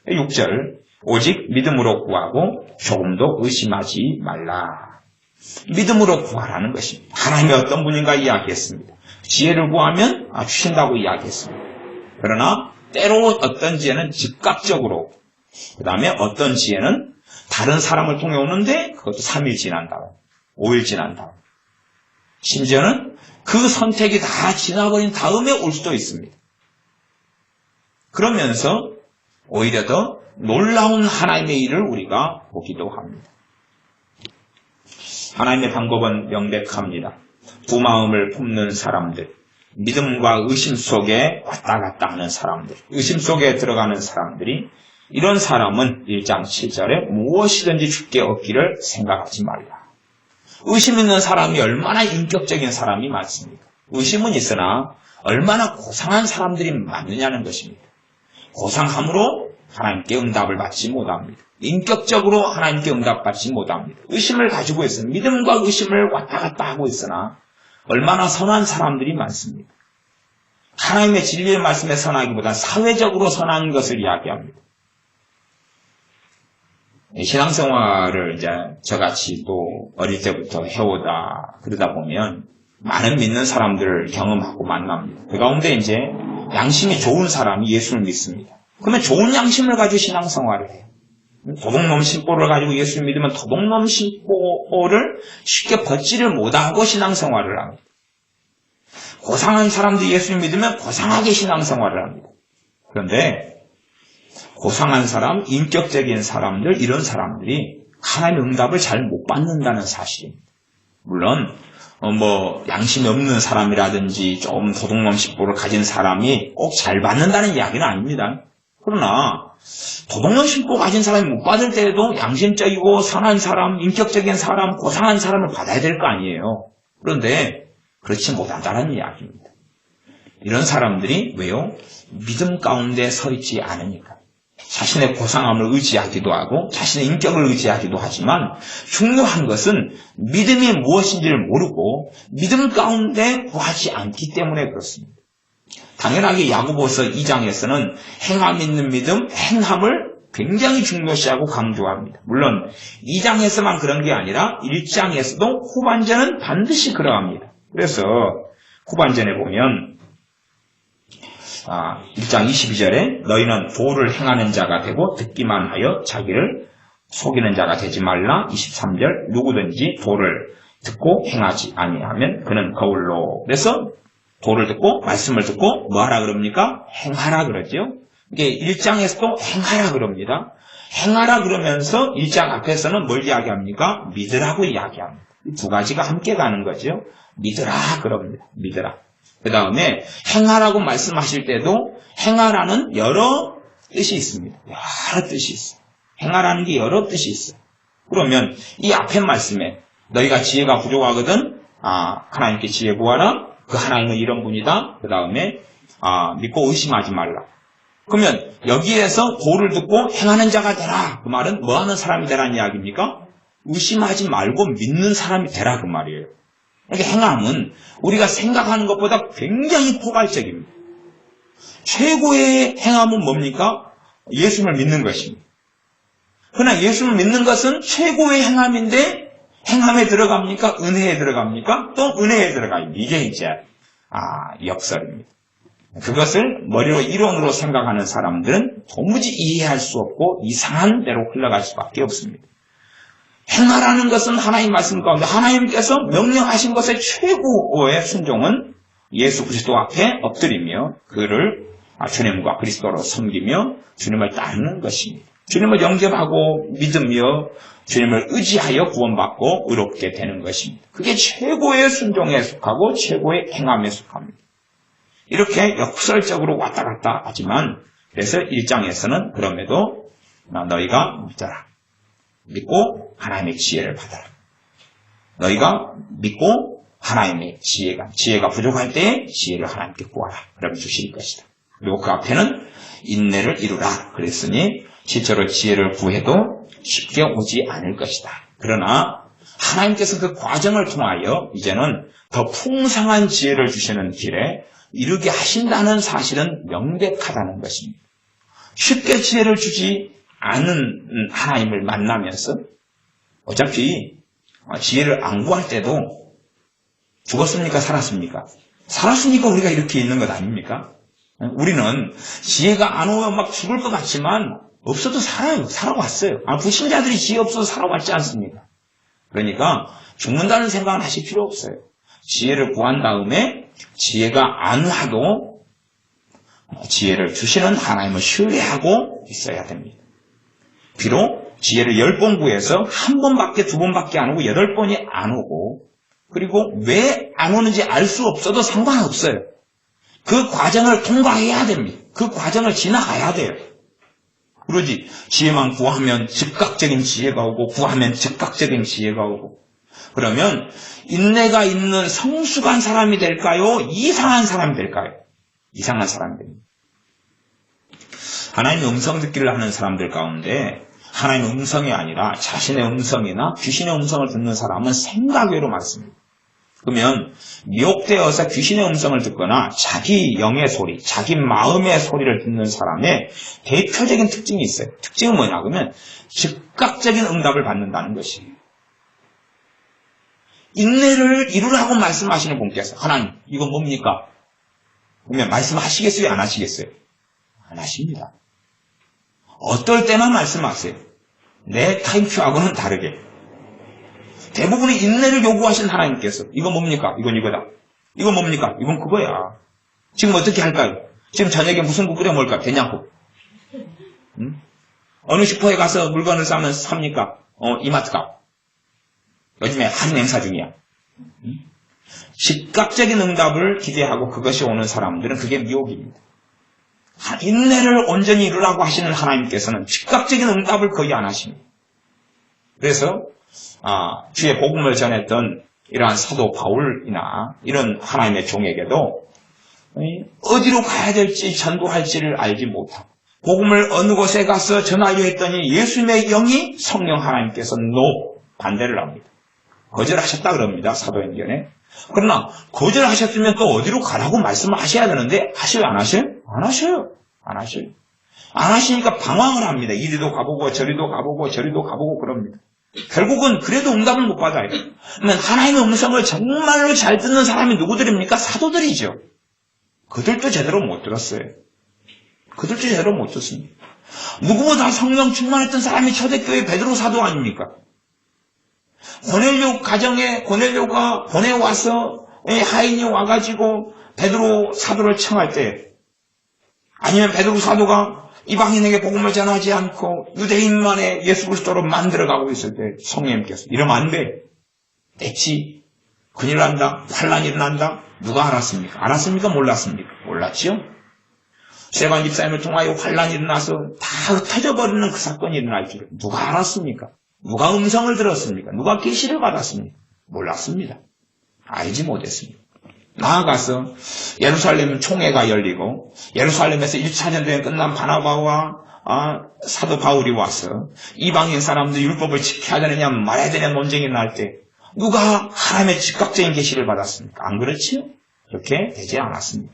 6절 오직 믿음으로 구하고 조금도 의심하지 말라. 믿음으로 구하라는 것입니다. 하나님이 어떤 분인가 이야기했습니다. 지혜를 구하면 주신다고 이야기했습니다. 그러나 때로 어떤 지혜는 즉각적으로 그 다음에 어떤 지혜는 다른 사람을 통해 오는데 그것도 3일 지난다고 5일 지난다고 심지어는 그 선택이 다 지나버린 다음에 올 수도 있습니다. 그러면서 오히려 더 놀라운 하나님의 일을 우리가 보기도 합니다. 하나님의 방법은 명백합니다. 두 마음을 품는 사람들, 믿음과 의심 속에 왔다 갔다 하는 사람들, 의심 속에 들어가는 사람들이 이런 사람은 1장 7절에 무엇이든지 주께 얻기를 생각하지 말라. 의심 있는 사람이 얼마나 인격적인 사람이 많습니까? 의심은 있으나 얼마나 고상한 사람들이 많느냐는 것입니다. 고상함으로 하나님께 응답을 받지 못합니다. 인격적으로 하나님께 응답받지 못합니다. 의심을 가지고 있으나 믿음과 의심을 왔다 갔다 하고 있으나 얼마나 선한 사람들이 많습니다. 하나님의 진리의 말씀에 선하기보다 사회적으로 선한 것을 이야기합니다. 신앙생활을 이제 저같이 또 어릴 때부터 해오다 그러다 보면 많은 믿는 사람들을 경험하고 만납니다. 그 가운데 이제 양심이 좋은 사람이 예수를 믿습니다. 그러면 좋은 양심을 가지고 신앙생활을 해요. 도둑놈 신보를 가지고 예수를 믿으면 도둑놈 신보를 쉽게 벗지를 못하고 신앙생활을 합니다. 고상한 사람들이 예수를 믿으면 고상하게 신앙생활을 합니다. 그런데 고상한 사람, 인격적인 사람들, 이런 사람들이 하나님의 응답을 잘 못 받는다는 사실입니다. 물론 양심이 없는 사람이라든지 좀 도둑놈 신보를 가진 사람이 꼭 잘 받는다는 이야기는 아닙니다. 그러나 도둑놈 신보 가진 사람이 못 받을 때에도 양심적이고 선한 사람, 인격적인 사람, 고상한 사람을 받아야 될 거 아니에요. 그런데 그렇지 못한다는 이야기입니다. 이런 사람들이 왜요? 믿음 가운데 서 있지 않으니까. 자신의 고상함을 의지하기도 하고 자신의 인격을 의지하기도 하지만 중요한 것은 믿음이 무엇인지를 모르고 믿음 가운데 구하지 않기 때문에 그렇습니다. 당연하게 야고보서 2장에서는 행함 있는 믿음, 행함을 굉장히 중요시하고 강조합니다. 물론 2장에서만 그런 게 아니라 1장에서도 후반전은 반드시 그러합니다. 그래서 후반전에 보면 1장 22절에 너희는 도를 행하는 자가 되고 듣기만 하여 자기를 속이는 자가 되지 말라. 23절 누구든지 도를 듣고 행하지 아니하면 그는 거울로. 그래서 도를 듣고 말씀을 듣고 뭐하라 그럽니까? 행하라 그러죠. 이게 1장에서도 행하라 그럽니다. 행하라 그러면서 1장 앞에서는 뭘 이야기합니까? 믿으라고 이야기합니다. 두 가지가 함께 가는 거죠. 믿으라 그럽니다. 믿으라. 그 다음에 행하라고 말씀하실 때도 행하라는 여러 뜻이 있습니다. 여러 뜻이 있어요. 행하라는 게 여러 뜻이 있어요. 그러면 이 앞에 말씀에 너희가 지혜가 부족하거든 하나님께 지혜 구하라. 그 하나님은 이런 분이다. 그 다음에 믿고 의심하지 말라. 그러면 여기에서 도를 듣고 행하는 자가 되라. 그 말은 뭐하는 사람이 되라는 이야기입니까? 의심하지 말고 믿는 사람이 되라 그 말이에요. 그러니까 행함은 우리가 생각하는 것보다 굉장히 포괄적입니다. 최고의 행함은 뭡니까? 예수를 믿는 것입니다. 그러나 예수를 믿는 것은 최고의 행함인데 행함에 들어갑니까? 은혜에 들어갑니까? 또 은혜에 들어가요. 이게 이제 역설입니다. 그것을 머리로 이론으로 생각하는 사람들은 도무지 이해할 수 없고 이상한 대로 흘러갈 수밖에 없습니다. 행하라는 것은 하나님 말씀 가운데 하나님께서 명령하신 것의 최고의 순종은 예수 그리스도 앞에 엎드리며 그를 주님과 그리스도로 섬기며 주님을 따르는 것입니다. 주님을 영접하고 믿으며 주님을 의지하여 구원받고 의롭게 되는 것입니다. 그게 최고의 순종에 속하고 최고의 행함에 속합니다. 이렇게 역설적으로 왔다 갔다 하지만 그래서 1장에서는 그럼에도 너희가 믿어라. 믿고 하나님의 지혜를 받아라. 너희가 믿고 하나님의 지혜가 부족할 때에 지혜를 하나님께 구하라. 그러면 주실 것이다. 그리고 그 앞에는 인내를 이루라. 그랬으니 실제로 지혜를 구해도 쉽게 오지 않을 것이다. 그러나 하나님께서 그 과정을 통하여 이제는 더 풍성한 지혜를 주시는 길에 이르게 하신다는 사실은 명백하다는 것입니다. 쉽게 지혜를 주지 않은 하나님을 만나면서 어차피 지혜를 안 구할 때도 죽었습니까? 살았습니까? 살았으니까 우리가 이렇게 있는 것 아닙니까? 우리는 지혜가 안 오면 막 죽을 것 같지만 없어도 살아요. 살아왔어요. 불신자들이 지혜 없어서 살아왔지 않습니까? 그러니까 죽는다는 생각은 하실 필요 없어요. 지혜를 구한 다음에 지혜가 안 와도 지혜를 주시는 하나님을 신뢰하고 있어야 됩니다. 비록 지혜를 10번 구해서 한 번밖에 두 번밖에 안 오고 8번이 안 오고 그리고 왜 안 오는지 알 수 없어도 상관없어요. 그 과정을 통과해야 됩니다. 그 과정을 지나가야 돼요. 그러지 지혜만 구하면 즉각적인 지혜가 오고 구하면 즉각적인 지혜가 오고 그러면 인내가 있는 성숙한 사람이 될까요? 이상한 사람이 될까요? 이상한 사람이 됩니다. 하나님의 음성 듣기를 하는 사람들 가운데 하나님의 음성이 아니라 자신의 음성이나 귀신의 음성을 듣는 사람은 생각외로 많습니다. 그러면 미혹되어서 귀신의 음성을 듣거나 자기 영의 소리, 자기 마음의 소리를 듣는 사람의 대표적인 특징이 있어요. 특징은 뭐냐 그러면 즉각적인 응답을 받는다는 것이에요. 인내를 이루라고 말씀하시는 분께서 하나님 이건 뭡니까? 그러면 말씀하시겠어요? 안 하시겠어요? 안 하십니다. 어떨 때만 말씀하세요. 내 타임표하고는 다르게. 대부분의 인내를 요구하신 하나님께서 이건 뭡니까? 이건 이거다. 이건 뭡니까? 이건 그거야. 지금 어떻게 할까요? 지금 저녁에 무슨 국 끓여 먹을까? 된장국. 어느 슈퍼에 가서 물건을 사면 삽니까? 이마트 가. 요즘에 할인 행사 중이야. 즉각적인 응답을 기대하고 그것이 오는 사람들은 그게 미혹입니다. 인내를 온전히 이루라고 하시는 하나님께서는 즉각적인 응답을 거의 안 하십니다. 그래서 주의 복음을 전했던 이러한 사도 바울이나 이런 하나님의 종에게도 어디로 가야 될지 전도할지를 알지 못하고 복음을 어느 곳에 가서 전하려 했더니 예수님의 영이 성령 하나님께서 반대를 합니다. 거절하셨다 그럽니다. 사도행전에. 그러나 거절하셨으면 또 어디로 가라고 말씀을 하셔야 되는데 하셔요? 안 하셔요? 안 하셔요. 안 하셔요. 안 하시니까 방황을 합니다. 이리도 가보고 저리도 가보고 저리도 가보고 그럽니다. 결국은 그래도 응답을 못 받아요. 그러면 하나님의 음성을 정말로 잘 듣는 사람이 누구들입니까? 사도들이죠. 그들도 제대로 못 들었어요. 그들도 제대로 못 듣습니다. 누구보다 성령 충만했던 사람이 초대교회 베드로 사도 아닙니까? 고넬료 가정에 고넬료가 보내와서 하인이 와가지고 베드로 사도를 청할 때 아니면 베드로 사도가 이방인에게 복음을 전하지 않고 유대인만의 예수 그리스도로 만들어가고 있을 때 성령님께서 이러면 안 돼. 됐지. 큰일 난다. 환란이 일어난다. 누가 알았습니까? 알았습니까? 몰랐습니까? 몰랐지요. 세관 집사님을 통하여 환란이 일어나서 다 흩어져 버리는 그 사건이 일어날 줄 누가 알았습니까? 누가 음성을 들었습니까? 누가 계시를 받았습니까? 몰랐습니다. 알지 못했습니다. 나아가서 예루살렘 총회가 열리고 예루살렘에서 1차 전쟁이 끝난 바나바와 사도 바울이 와서 이방인 사람들 율법을 지켜야 되느냐 말아야 되느냐 논쟁이 날 때 누가 하나님의 즉각적인 계시를 받았습니까? 안 그렇지요? 그렇게 되지 않았습니다.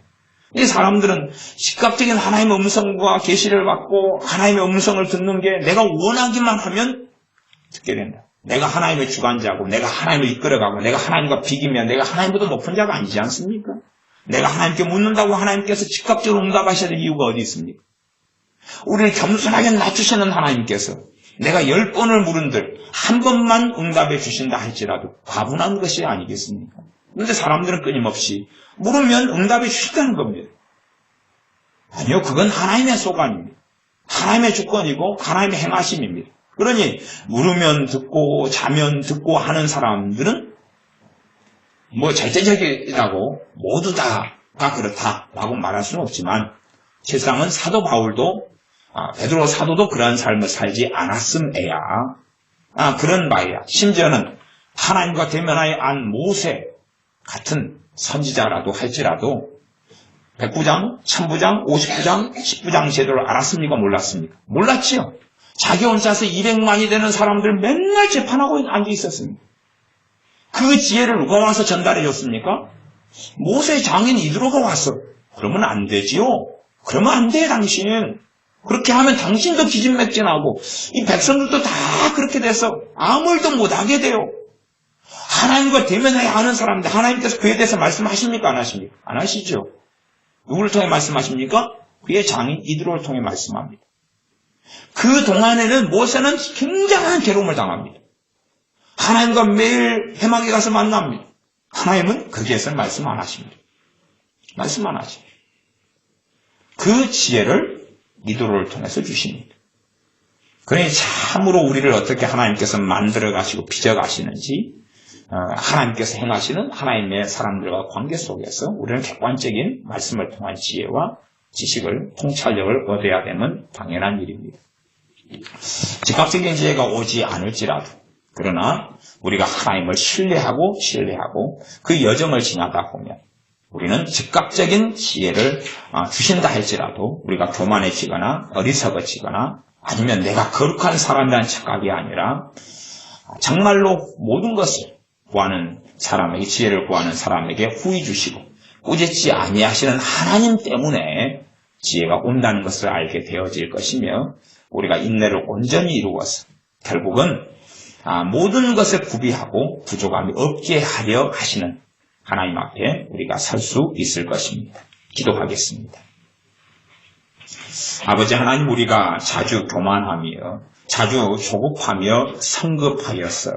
이 사람들은 즉각적인 하나님의 음성과 계시를 받고 하나님의 음성을 듣는 게 내가 원하기만 하면 듣게 된다. 내가 하나님의 주관자고 내가 하나님을 이끌어가고 내가 하나님과 비기면 내가 하나님보다 높은 자가 아니지 않습니까? 내가 하나님께 묻는다고 하나님께서 즉각적으로 응답하셔야 될 이유가 어디 있습니까? 우리를 겸손하게 낮추시는 하나님께서 내가 10번을 물은들 한 번만 응답해 주신다 할지라도 과분한 것이 아니겠습니까? 그런데 사람들은 끊임없이 물으면 응답해 주신다는 겁니다. 아니요, 그건 하나님의 소관입니다. 하나님의 주권이고 하나님의 행하심입니다. 그러니 물으면 듣고 자면 듣고 하는 사람들은 절대적이라고 모두 다가 그렇다라고 말할 수는 없지만 실상은 사도 바울도 베드로 사도도 그러한 삶을 살지 않았음에야 그런 바이야. 심지어는 하나님과 대면하여 안 모세 같은 선지자라도 할지라도 100부장, 1000부장, 50부장, 10부장 제도를 알았습니까? 몰랐습니까? 몰랐지요. 자기 혼자서 200만이 되는 사람들 맨날 재판하고 앉아 있었습니다. 그 지혜를 누가 와서 전달해 줬습니까? 모세의 장인 이드로가 왔어. 그러면 안 되지요. 그러면 안 돼, 당신. 그렇게 하면 당신도 기진맥진하고 이 백성들도 다 그렇게 돼서 아무 일도 못하게 돼요. 하나님과 대면해야 하는 사람인데 하나님께서 그에 대해서 말씀하십니까? 안 하십니까? 안 하시죠. 누구를 통해 말씀하십니까? 그의 장인 이드로를 통해 말씀합니다. 그 동안에는 모세는 굉장한 괴로움을 당합니다. 하나님과 매일 회막에 가서 만납니다. 하나님은 거기에서는 말씀 안 하십니다. 말씀 안 하십니다. 그 지혜를 이드로를 통해서 주십니다. 그러니 참으로 우리를 어떻게 하나님께서 만들어 가시고 빚어 가시는지 하나님께서 행하시는 하나님의 사람들과 관계 속에서 우리는 객관적인 말씀을 통한 지혜와 지식을, 통찰력을 얻어야 되는 당연한 일입니다. 즉각적인 지혜가 오지 않을지라도 그러나 우리가 하나님을 신뢰하고 그 여정을 지나다 보면 우리는 즉각적인 지혜를 주신다 할지라도 우리가 교만해지거나 어리석어지거나 아니면 내가 거룩한 사람이라는 착각이 아니라 정말로 모든 것을 구하는 사람에게 지혜를 구하는 사람에게 후히 주시고 꾸짖지 아니하시는 하나님 때문에 지혜가 온다는 것을 알게 되어질 것이며 우리가 인내를 온전히 이루어서 결국은 모든 것을 구비하고 부족함이 없게 하려 하시는 하나님 앞에 우리가 설 수 있을 것입니다. 기도하겠습니다. 아버지 하나님, 우리가 자주 교만하며 자주 조급하며 성급하여서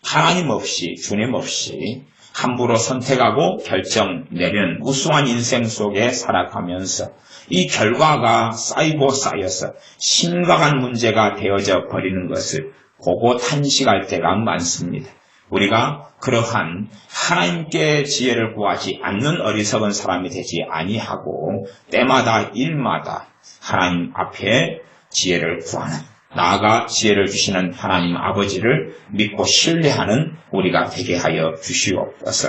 하나님 없이 주님 없이 함부로 선택하고 결정 내리는 우수한 인생 속에 살아가면서 이 결과가 쌓이고 쌓여서 심각한 문제가 되어져 버리는 것을 보고 탄식할 때가 많습니다. 우리가 그러한 하나님께 지혜를 구하지 않는 어리석은 사람이 되지 아니하고 때마다 일마다 하나님 앞에 지혜를 구하는, 나아가 지혜를 주시는 하나님 아버지를 믿고 신뢰하는 우리가 되게 하여 주시옵소서.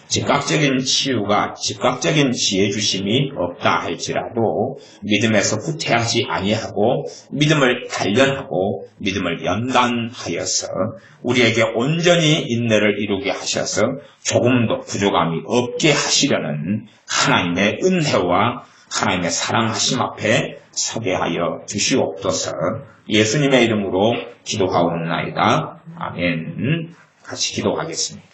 즉각적인 치유가 즉각적인 지혜 주심이 없다 할지라도 믿음에서 후퇴하지 아니하고 믿음을 단련하고 믿음을 연단하여서 우리에게 온전히 인내를 이루게 하셔서 조금도 부족함이 없게 하시려는 하나님의 은혜와 하나님의 사랑하심 앞에 서게 하여 주시옵소서. 예수님의 이름으로 기도하옵나이다. 아멘. 같이 기도하겠습니다.